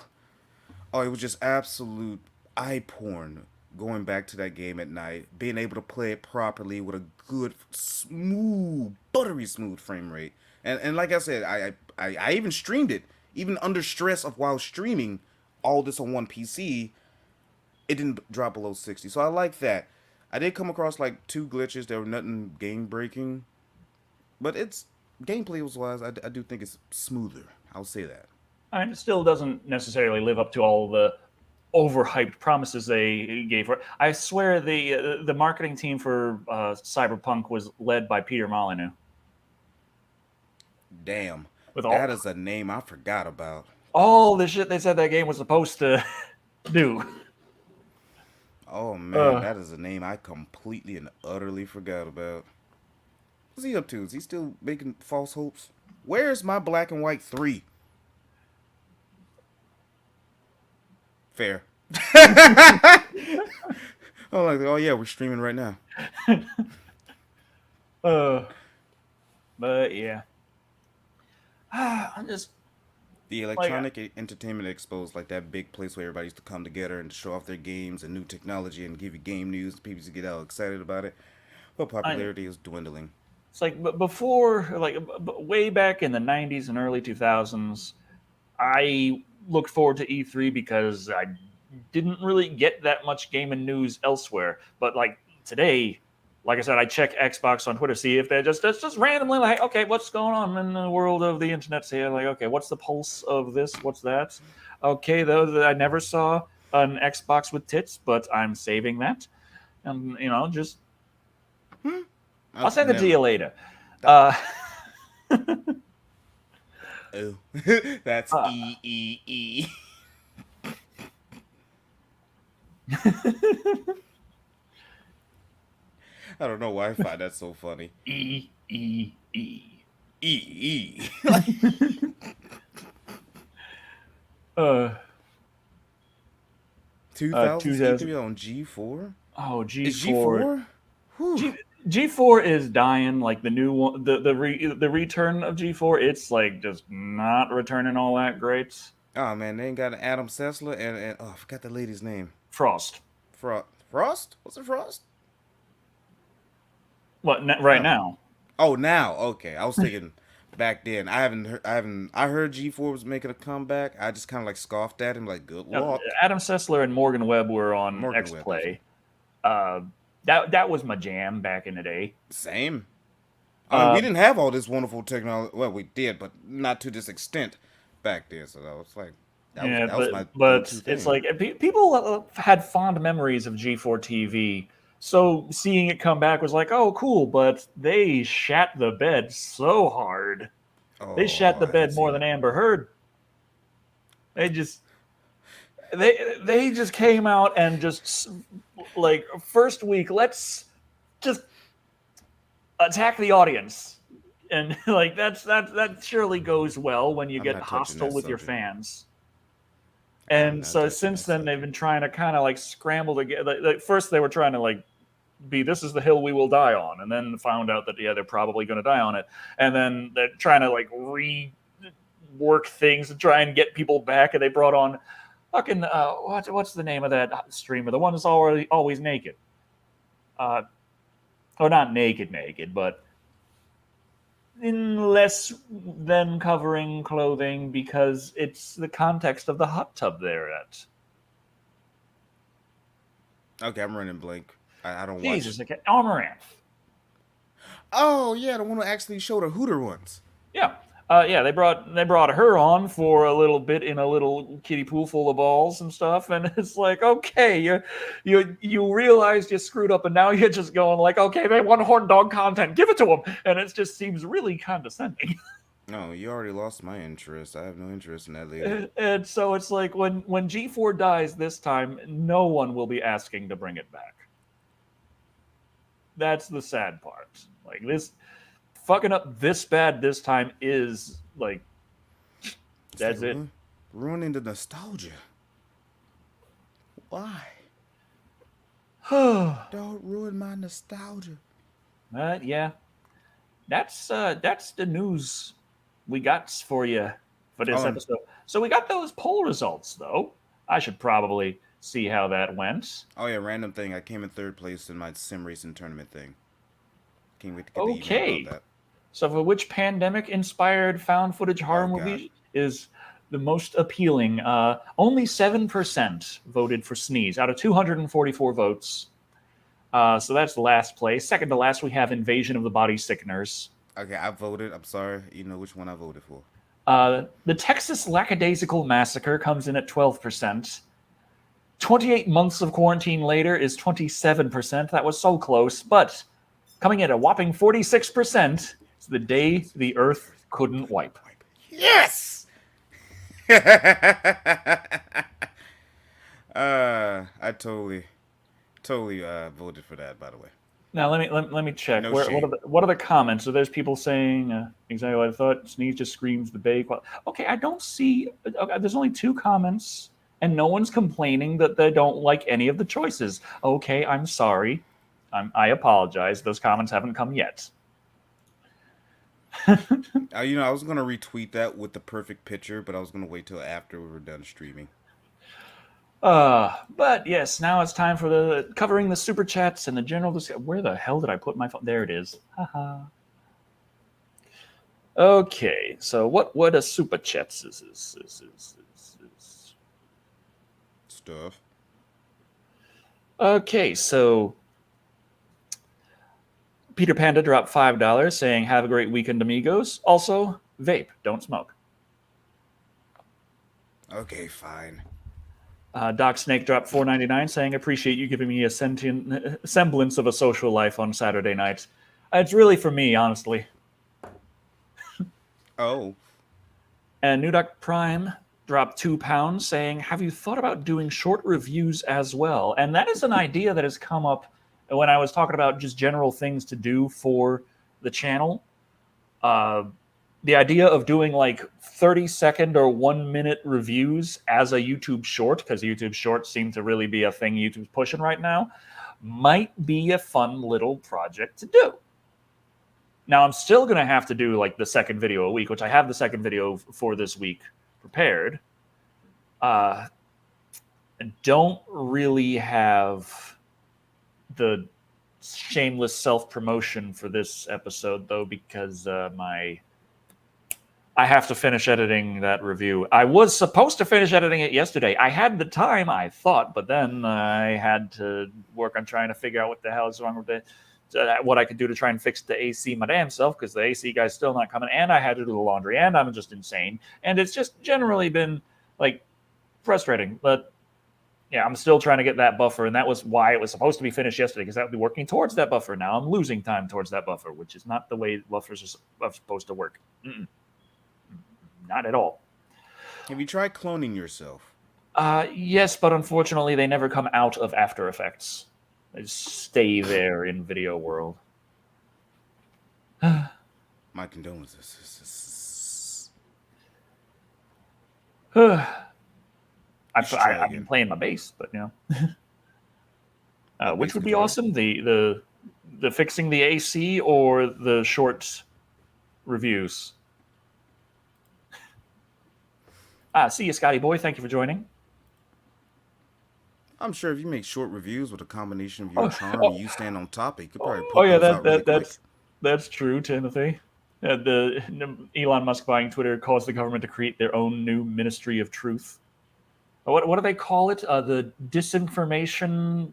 was just absolute eye porn going back to that game at night, being able to play it properly with a good, smooth, buttery smooth frame rate. And like I said, I even streamed it, even under stress of while streaming all this on one PC. It didn't drop below 60, so I like that. I did come across like 2 glitches. There were nothing game breaking, but it's gameplay wise. I do think it's smoother. I'll say that. I mean, it still doesn't necessarily live up to all the overhyped promises they gave for it. I swear the marketing team for Cyberpunk was led by Peter Molyneux. Damn, With that is a name I forgot about. All the shit they said that game was supposed to do. Oh man, that is a name I completely and utterly forgot about. What's he up to? Is he still making false hopes? Where's my black and white 3? Fair. Oh, like, oh yeah, we're streaming right now. Uh, but yeah, I'm just The like Electronic Entertainment Expo is like that big place where everybody used to come together and show off their games and new technology and give you game news. People used to get all excited about it. But I. popularity is dwindling. It's like before, like way back in the '90s and early 2000s, I looked forward to E3 because I didn't really get that much gaming news elsewhere. But like today, like I said, I check Xbox on Twitter, see if they're just randomly like, okay, what's going on in the world of the internet here? Like, okay, what's the pulse of this? What's that? Okay, though I never saw an Xbox with tits, but I'm saving that, and just I'll I've send it to never. you later. Uh, Oh, that's uh, E. I don't know why I find that so funny. E. E. Uh, 2008 to 2000. be on G4. Oh, Is G4. G4? Whew. G4 is dying. Like the new one, the return of G4. It's like just not returning all that great. Oh man, they ain't got an Adam Sessler and oh, I forgot the lady's name. Frost. Frost? Was it Frost? What right Oh, now? oh now okay. I was thinking back then. I heard G4 was making a comeback. I just kind of like scoffed at him, like good luck. Adam Sessler and Morgan Webb were on Morgan X Webb. That's Play. Uh, that was my jam back in the day. same. I mean, we Uh, didn't have all this wonderful technology. Well, we did, but not to this extent back then. So that was like, Yeah, that was my but go-to it's thing. like people had fond memories of G4 TV. So seeing it come back was like, oh, cool. But they shat the bed so hard. They Oh, shat the I haven't bed more seen than it. Amber Heard. They just they just came out and just like first week, let's just attack the audience, and like that surely goes well when you I'm get not touching hostile that with your subject. fans. I'm And not so touching since that then they've subject. been trying to kind of like scramble to get like first they were trying to like be this is the hill we will die on, and then found out that yeah they're probably going to die on it, and then they're trying to like rework things to try and get people back, and they brought on fucking what's the name of that streamer, the one that's always naked, uh or not naked but in less than covering clothing because it's the context of the hot tub they're at. Okay, I'm running blank. I don't watch. Jesus, okay, Amaranth. Oh yeah, the one who actually showed the Hooter ones. Yeah. Yeah, they brought her on for a little bit in a little kiddie pool full of balls and stuff, and it's like, okay, you realized you screwed up, and now you're just going like, okay, they want horn dog content, give it to them, and it just seems really condescending. No, you already lost my interest. I have no interest in that lady. And so it's like when G4 dies this time, no one will be asking to bring it back. That's the sad part. Like this fucking up this bad this time is like It's like that's it. ruining the nostalgia. Why? But Don't ruin my nostalgia. yeah, that's the news we got for you for this Oh, episode. So we got those poll results though. I should probably see how that went. oh yeah, random thing. I came in third place in my sim racing tournament thing. Can't wait to get the email about Okay. that. So for which pandemic inspired found footage horror Oh god. movie is the most appealing? Only 7% voted for Sneeze out of 244 votes. So that's the last place. Second to last, we have Invasion of the Body Sickeners. Okay, I voted. I'm sorry. You know which one I voted for. The Texas Lackadaisical Massacre comes in at 12%. 28 months of quarantine later is 27%. That was so close, but coming in at a whopping 46%, it's the day the Earth couldn't wipe. Yes. I totally voted for that. By the way. Now let me check. No What shade. are the comments? So there's people saying exactly what I thought. Sneeze just screams the bake. Well, okay, I don't see. Okay, there's only 2 comments, and no one's complaining that they don't like any of the choices. Okay, I'm sorry. I apologize. Those comments haven't come yet. I was gonna retweet that with the perfect picture, but I was gonna wait till after we were done streaming. But yes, now it's time for the covering the super chats and the general discussion. Where the hell did I put my phone? There it is. Haha. Okay, so what a super chats is. Stuff. Okay, so Peter Panda dropped $5 saying, "Have a great weekend, amigos." Also, vape, don't smoke. Okay, fine. Doc Snake dropped $4.99 saying, "Appreciate you giving me a sentient semblance of a social life on Saturday nights." It's really for me, honestly. Oh, And New Duck Prime dropped £2 saying, "Have you thought about doing short reviews as well?" And that is an idea that has come up when I was talking about just general things to do for the channel. The idea of doing like 30-second or 1-minute reviews as a YouTube short, because YouTube shorts seem to really be a thing YouTube's pushing right now, might be a fun little project to do. Now, I'm still going to have to do like the second video a week, which I have the second video for this week prepared. I don't really have the shameless self-promotion for this episode, though, because I have to finish editing that review. I was supposed to finish editing it yesterday. I had the time, I thought, but then I had to work on trying to figure out what the hell is wrong with it. What I could do to try and fix the AC my damn self, because the AC guy's still not coming, and I had to do the laundry, and I'm just insane. And it's just generally been like frustrating. But yeah, I'm still trying to get that buffer, and that was why it was supposed to be finished yesterday, because I would be working towards that buffer. Now I'm losing time towards that buffer, which is not the way buffers are supposed to work. Not at all. have you tried cloning yourself? Yes, but unfortunately, they never come out of After Effects. They just stay there in video world. My condolences. I've again. been playing my bass, but you know, which bass would be guitar? awesome: the fixing the AC or the short reviews. See you, Scotty boy. Thank you for joining. I'm sure if you make short reviews with a combination of your charm and you stand on topic, you could probably put Oh yeah, those out really quick. that's true, Timothy. The Elon Musk buying Twitter caused the government to create their own new Ministry of Truth. What do they call it? The disinformation,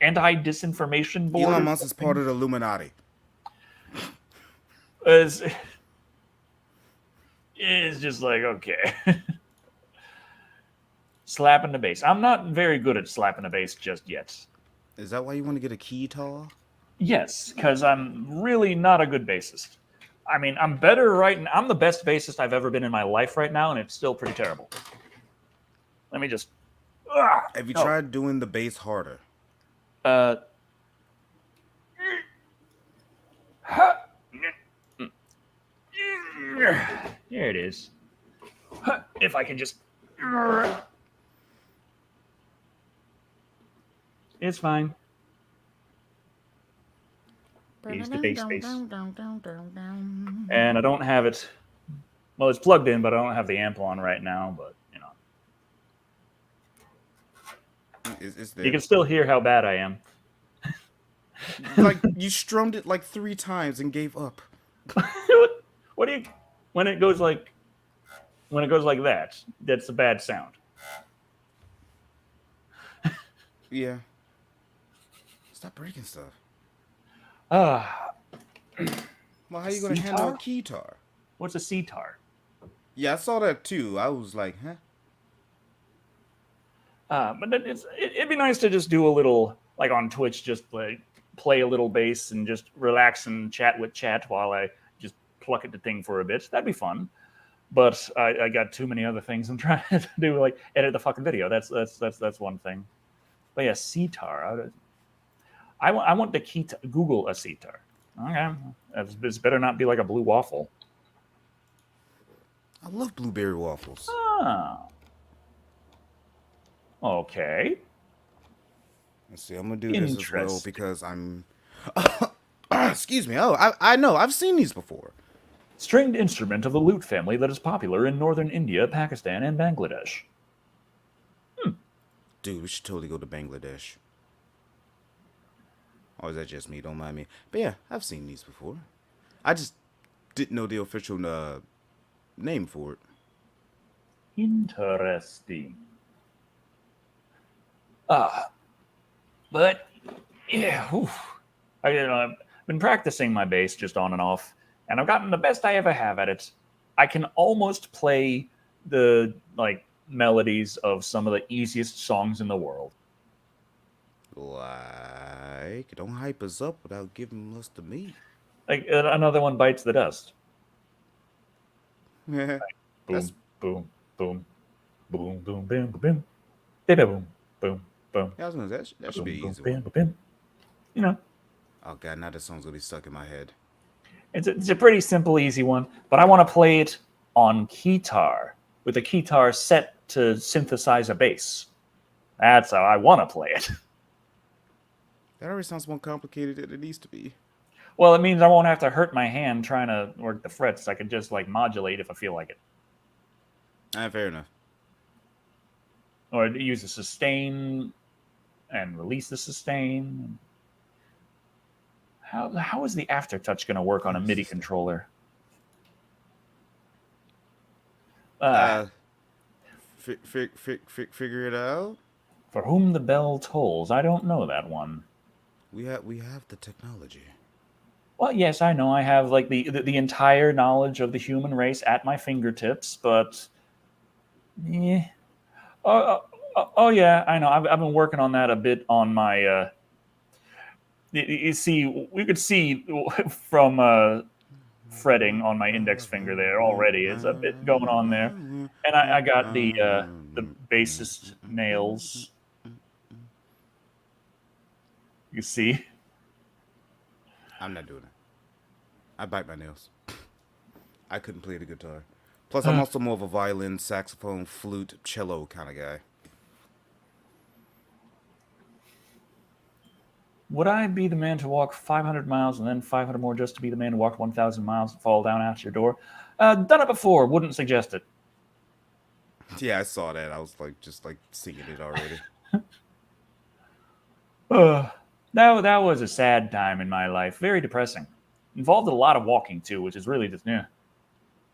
anti-disinformation board. Elon Musk is part of the Illuminati. It's just like, okay. Slapping the bass. I'm not very good at slapping the bass just yet. Is that why you want to get a keytar? Yes, because I'm really not a good bassist. I mean, I'm better right now. I'm the best bassist I've ever been in my life right now, and it's still pretty terrible. Let me just... Have you tried doing the bass harder? Here it is. If I can just... It's fine. Use the bass. And I don't have it... Well, it's plugged in, but I don't have the amp on right now, but, you know. It's there. You can still hear how bad I am. Like, you strummed it like 3 times and gave up. What do you... When it goes like that, that's a bad sound. Yeah. Stop breaking stuff. Well, how you gonna handle a keytar? What's a sitar? Yeah, I saw that too. I was like, huh? But it'd be nice to just do a little, like on Twitch, just like play a little bass and just relax and chat with chat while I just pluck at the thing for a bit. That'd be fun. But I got too many other things I'm trying to do, like edit the fucking video. That's one thing. But yeah, sitar. I want the Google a sitar. Okay, this better not be like a blue waffle. I love blueberry waffles. Ah, okay, Let's see. I'm gonna do this as well interesting. because I'm. Excuse me. Oh, I know. I've seen these before. Stringed instrument of the lute family that is popular in northern India, Pakistan, and Bangladesh. Dude, we should totally go to Bangladesh. Or is that just me? Don't mind me. But yeah, I've seen these before. I just didn't know the official name for it. Interesting. Ah, but yeah, I've been practicing my bass just on and off, and I've gotten the best I ever have at it. I can almost play the melodies of some of the easiest songs in the world. Like, don't hype us up without giving us the meat. Like another one bites the dust. That's Boom, boom, boom, boom, boom, boom, boom, boom, boom, boom, yeah, I was gonna say, that should be an easy boom, one. boom. You know, Oh god, now that song's gonna be stuck in my head. it's a pretty simple, easy one. But I want to play it on guitar with a guitar set to synthesize a bass. That's how I want to play it. That already sounds more complicated than it needs to be. Well, it means I won't have to hurt my hand trying to work the frets. I can just modulate if I feel like it, Fair enough. or use the sustain and release the sustain. How is the aftertouch going to work on a MIDI controller? Figure it out. For whom the bell tolls. I don't know that one. We have the technology. Well, yes, I know. I have the entire knowledge of the human race at my fingertips, but yeah. Oh yeah, I know. I've been working on that a bit on my. You see, we could see from fretting on my index finger there already. It's a bit going on there, and I got the bassist nails. You see. I'm not doing it. I bite my nails. I couldn't play the guitar. Plus, I'm also more of a violin, saxophone, flute, cello kind of guy. Would I be the man to walk 500 miles and then 500 more just to be the man who walked 1,000 miles and fall down out your door? Done it before. Wouldn't suggest it. Yeah, I saw that. I was just singing it already. That was a sad time in my life. Very depressing. Involved a lot of walking too, which is really just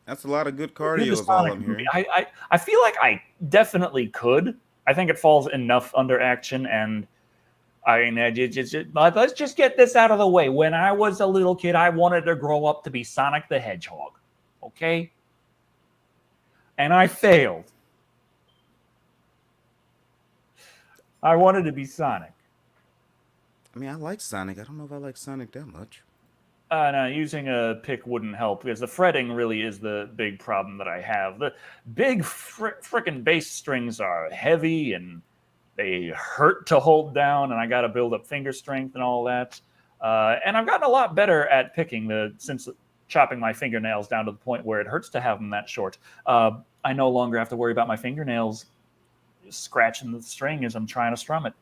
That's a lot of good cardio. Do the Is all Sonic I'm movie. hearing. I feel like I definitely could. I think it falls enough under action, and let's just get this out of the way. When I was a little kid, I wanted to grow up to be Sonic the Hedgehog. Okay? And I failed. I wanted to be Sonic. I mean, I like Sonic. I don't know if I like Sonic that much. No, using a pick wouldn't help because the fretting really is the big problem that I have. The big frickin' bass strings are heavy and they hurt to hold down, and I got to build up finger strength and all that. And I've gotten a lot better at picking since chopping my fingernails down to the point where it hurts to have them that short. I no longer have to worry about my fingernails scratching the string as I'm trying to strum it.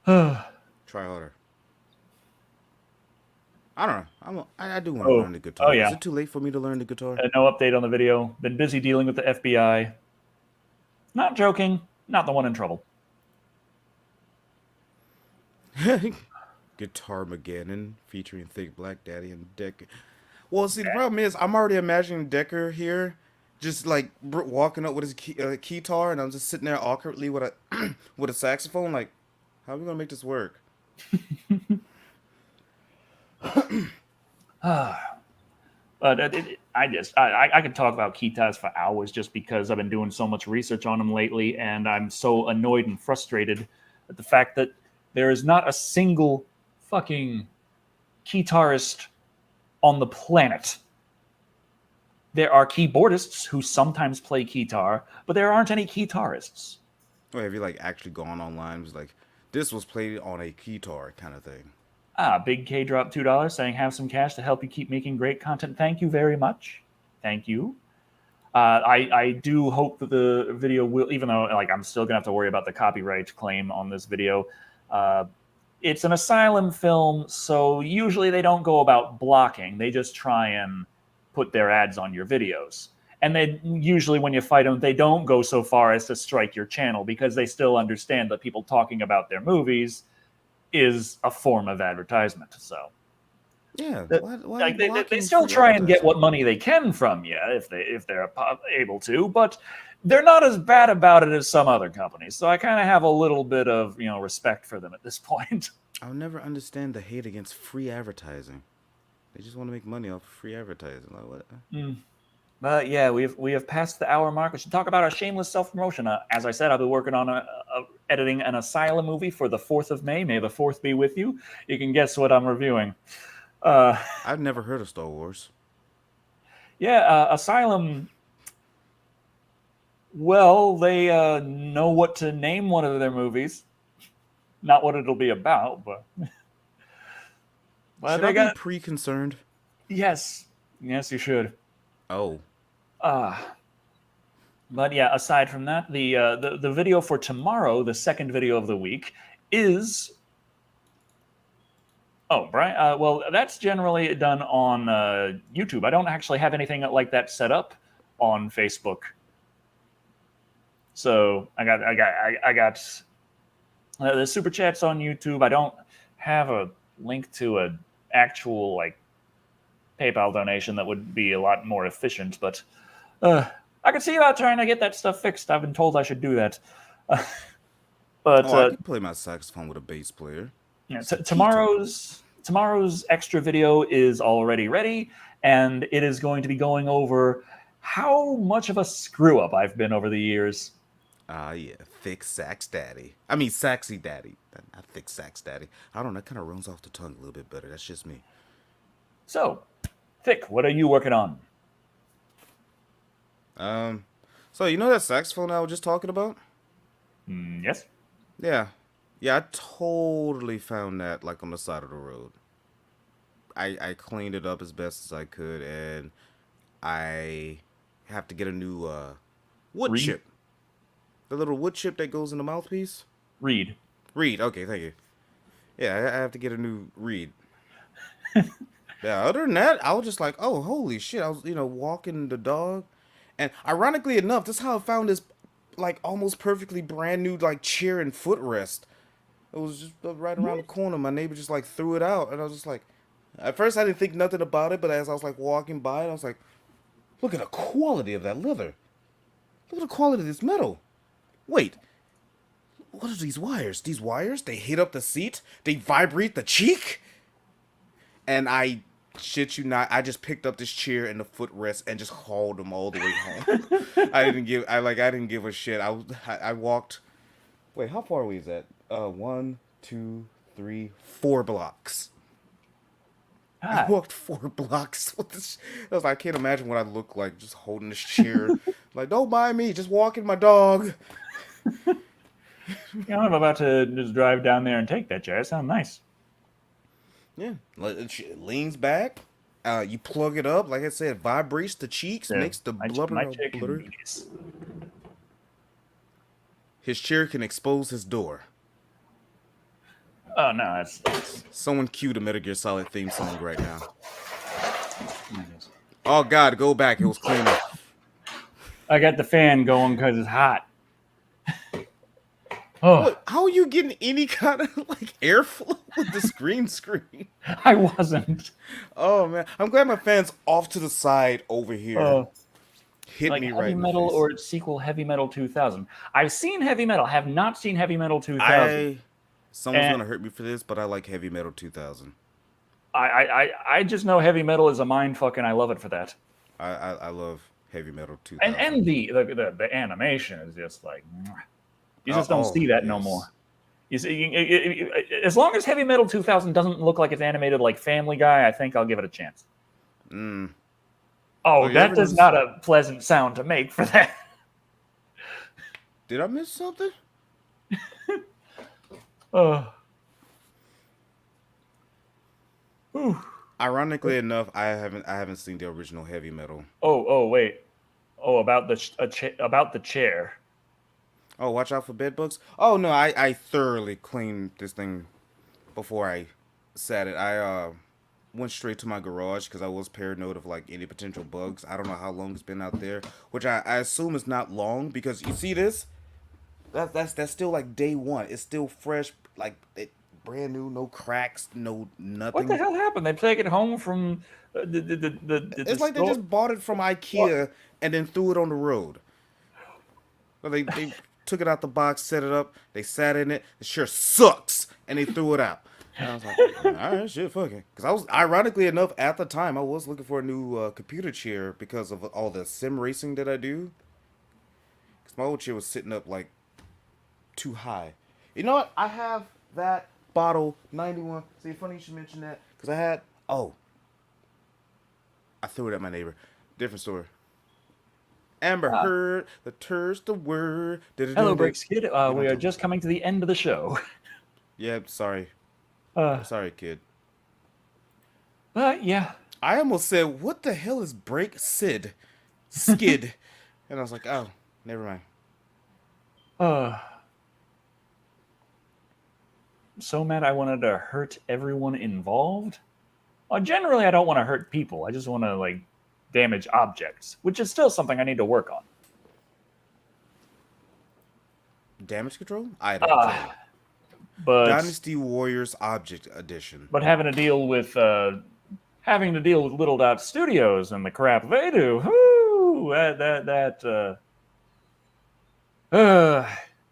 Try harder. I don't know. I do want to learn the guitar. Yeah. Is it too late for me to learn the guitar? No update on the video. Been busy dealing with the FBI. Not joking. Not the one in trouble. Guitar Mageddon featuring Thick Black Daddy and Decker. Well, see, the problem is I'm already imagining Decker here, just walking up with his guitar, and I'm just sitting there awkwardly with a with a saxophone. Like, how are we gonna make this work? But I could talk about guitars for hours just because I've been doing so much research on them lately, and I'm so annoyed and frustrated at the fact that there is not a single fucking guitarist on the planet. There are keyboardists who sometimes play guitar, but there aren't any guitarists. Or have you actually gone online? Was This was played on a keytar kind of thing. Big K dropped $2 saying, have some cash to help you keep making great content. Thank you very much. Thank you. I do hope that the video will, even though like I'm still gonna have to worry about the copyright claim on this video. It's an asylum film, so usually they don't go about blocking. They just try and put their ads on your videos. And they usually, when you fight them, they don't go so far as to strike your channel because they still understand that people talking about their movies is a form of advertisement. So Yeah, why they blocking still free try and get advertising? what money they can from you if they're able to, but they're not as bad about it as some other companies. So I kind of have a little bit of respect for them at this point. I'll never understand the hate against free advertising. They just want to make money off of free advertising. Like what? But yeah, we have passed the hour mark. We should talk about our shameless self promotion. As I said, I'll be working on editing an asylum movie for the 4th of May. May the 4th be with you. You can guess what I'm reviewing. I've never heard of Star Wars. Yeah, Asylum. Well, they know what to name one of their movies. Not what it'll be about, but Should they I got be pre-concerned? yes, yes, you should. Oh, But yeah, aside from that, the video for tomorrow, the second video of the week, is Brian. Well, that's generally done on YouTube. I don't actually have anything like that set up on Facebook. So I got the super chats on YouTube. I don't have a link to an actual like PayPal donation that would be a lot more efficient, but I could see about trying to get that stuff fixed. I've been told I should do that. But I can play my saxophone with a bass player. yeah, tomorrow's extra video is already ready, and it is going to be going over how much of a screw up I've been over the years. Yeah, thick sax daddy. I mean, saxy daddy. Not thick sax daddy. I don't know, that kind of runs off the tongue a little bit better. That's just me. So, Thick, what are you working on? So you know that saxophone I was just talking about? Yes. Yeah. Yeah, I totally found that like on the side of the road. I cleaned it up as best as I could, and I have to get a new wood Reed? chip. The little wood chip that goes in the mouthpiece. Reed. Reed, okay, thank you. Yeah, I have to get a new reed. Yeah, other than that, I was just like, oh, holy shit. I was, walking the dog. And ironically enough, that's how I found this, like, almost perfectly brand new, like, chair and footrest. It was just right around the corner. My neighbor just, like, threw it out. And I was just like, at first I didn't think nothing about it. But as I was, like, walking by it, I was like, look at the quality of that leather. Look at the quality of this metal. Wait. What are these wires? These wires, they hit up the seat. They vibrate the cheek. And I shit you not, I just picked up this chair and the footrest and just hauled them all the way home. I didn't give a shit. I walked. Wait, how far away is that? 1, 2, 3, 4 blocks. I walked 4 blocks with this. I was like, I can't imagine what I look like just holding this chair. Like, don't mind me, just walking my dog. I'm about to just drive down there and take that chair. It sounds nice. Yeah, it leans back. You plug it up, like I said, vibrates the cheeks, Yeah, makes the blubber my all chair can blurry. do this. His chair can expose his door. Oh no, that's Someone cue the Metal Gear Solid theme song right now. Oh God, go back. It was cleaner. I got the fan going because it's hot. Oh, Look, how are you getting any kind of like airflow with this green screen? I wasn't. Oh man, I'm glad my fan's off to the side over here. Hit Like me Heavy right in the Metal face. or its sequel, Heavy Metal 2000. I've seen Heavy Metal. Have not seen Heavy Metal 2000. Someone's And- gonna hurt me for this, but I like Heavy Metal 2000. I just know Heavy Metal is a mindfuck, and I love it for that. I love Heavy Metal 2000. And the animation is just like you just don't see that no yes. more. You see, as long as Heavy Metal 2000 doesn't look like it's animated like Family Guy, I think I'll give it a chance. Mm. Oh, you that ever does notice- not a pleasant sound to make for that. Did I miss something? Uh, Whew. Ironically enough, I haven't seen the original Heavy Metal. Wait. Oh, about about the chair. Oh, watch out for bed bugs. Oh no, I thoroughly cleaned this thing before I sat it. I went straight to my garage because I was paranoid of like any potential bugs. I don't know how long it's been out there, which I assume is not long because you see this. That's still like day one. It's still fresh, like brand new, no cracks, no What the nothing. hell happened? They take it home from the It's like they store. just bought it from What? IKEA and then threw it on the road. Well, they took it out the box, set it up, they sat in it. It sure sucks, and they threw it out. And I was like, all right, shit, fuck it. Because I was, ironically enough, at the time, I was looking for a new computer chair because of all the sim racing that I do. Because my old chair was sitting up like too high. You know what? I have that bottle 91. See, funny you should mention that because I had. Oh, I threw it at my neighbor. Different story. Amber Ah, Heard, the turds, the word. hello, Du-du-du-du. Bricks Kid. You We don't are talk. just coming to the end of the show. Yeah, sorry. Uh, Sorry, kid. yeah. I almost said, what the hell is break Sid? Skid. And I was like, oh, never mind. Uh, so mad I wanted to hurt everyone involved. Generally, I don't want to hurt people. I just want to like damage objects, which is still something I need to work on. Damage control? Item control. Uh, but Dynasty Warriors Object Edition. but having to deal with Little Dot Studios and the crap they do, whoo,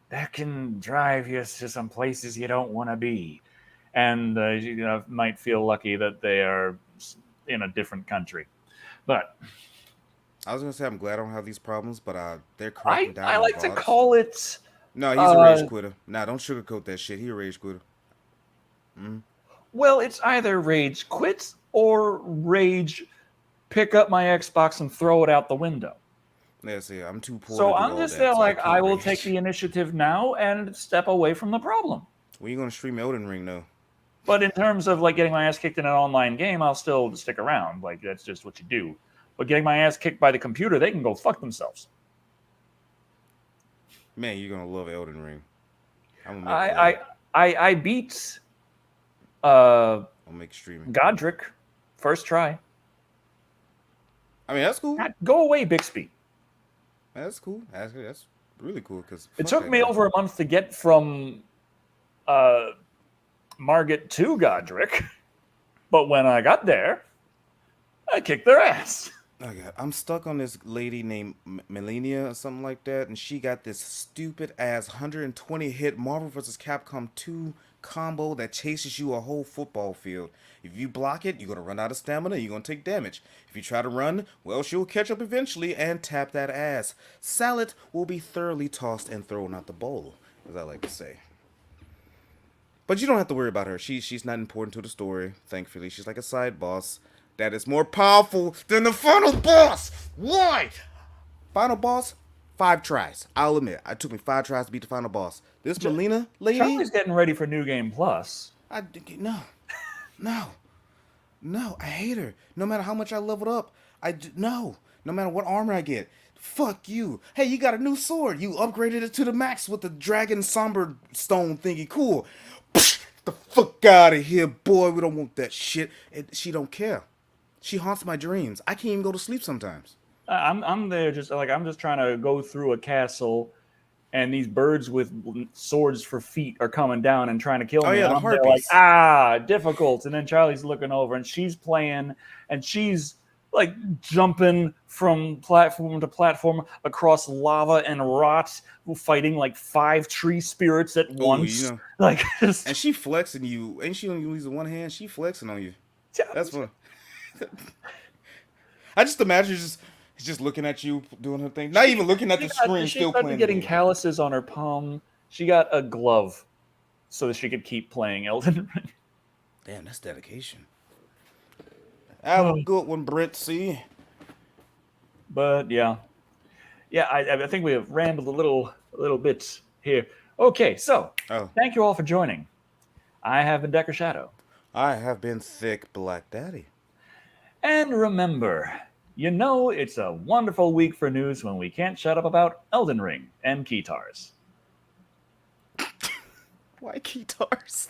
that can drive you to some places you don't want to be, and you might feel lucky that they are in a different country. But I was going to say, I'm glad I don't have these problems, but they're cracking down I on like to bots. call it. No, he's a rage quitter. Nah, don't sugarcoat that shit. He a rage quitter. Well, it's either rage quit or rage pick up my Xbox and throw it out the window. Yeah, see, I'm too poor So to do I'm all just that, there so like I can't will rage. take the initiative now and step away from the problem. When you going to stream Elden Ring, though? But in terms of like getting my ass kicked in an online game, I'll still stick around. Like that's just what you do. But getting my ass kicked by the computer, they can go fuck themselves. Man, you're going to love Elden Ring. I'm going to make I beat I'll make streaming. Godric first try. I mean, that's cool. God, go away, Bixby. That's cool. That's really cool because It took me over a month to get from Margit to Godric, but when I got there, I kicked their ass. Oh God, I'm stuck on this lady named Melania or something like that, and she got this stupid ass 120 hit Marvel vs. Capcom 2 combo that chases you a whole football field. If you block it, you're gonna run out of stamina, you're gonna take damage. If you try to run, well, she'll catch up eventually and tap that ass. Salad will be thoroughly tossed and thrown out the bowl, as I like to say. But you don't have to worry about her. She's not important to the story, thankfully. She's like a side boss that is more powerful than the final boss. Why? Final boss, 5 tries. I'll admit, it took me 5 tries to beat the final boss. This Melina lady, Charlie's getting ready for New Game Plus. no, I hate her. No matter how much I leveled up, no matter what armor I get. Fuck you. Hey, you got a new sword. You upgraded it to the max with the dragon somber stone thingy. Cool. The fuck out of here, boy. We don't want that shit. And she don't care. She haunts my dreams. I can't even go to sleep sometimes. I'm there just like I'm just trying to go through a castle, and these birds with swords for feet are coming down and trying to kill me. Oh yeah, and the I'm there like harpies. difficult. And then Charlie's looking over and she's playing and she's like jumping from platform to platform across lava and rot, fighting like 5 tree spirits at once. You know. Like, just, And she flexing you. Ain't she only using one hand? She flexing on you. That's fun. I just imagine she's just looking at you doing her thing. Not even looking at the screen, she still started playing. getting calluses on her palm. She got a glove so that she could keep playing Elden Ring. Damn, that's dedication. Have a good one, Brent. See. But yeah, I think we have rambled a little bit here. Okay, so Oh, thank you all for joining. I have been Decker Shadow. I have been Thick Black Daddy. And remember, you know it's a wonderful week for news when we can't shut up about Elden Ring and keytars. Why guitars?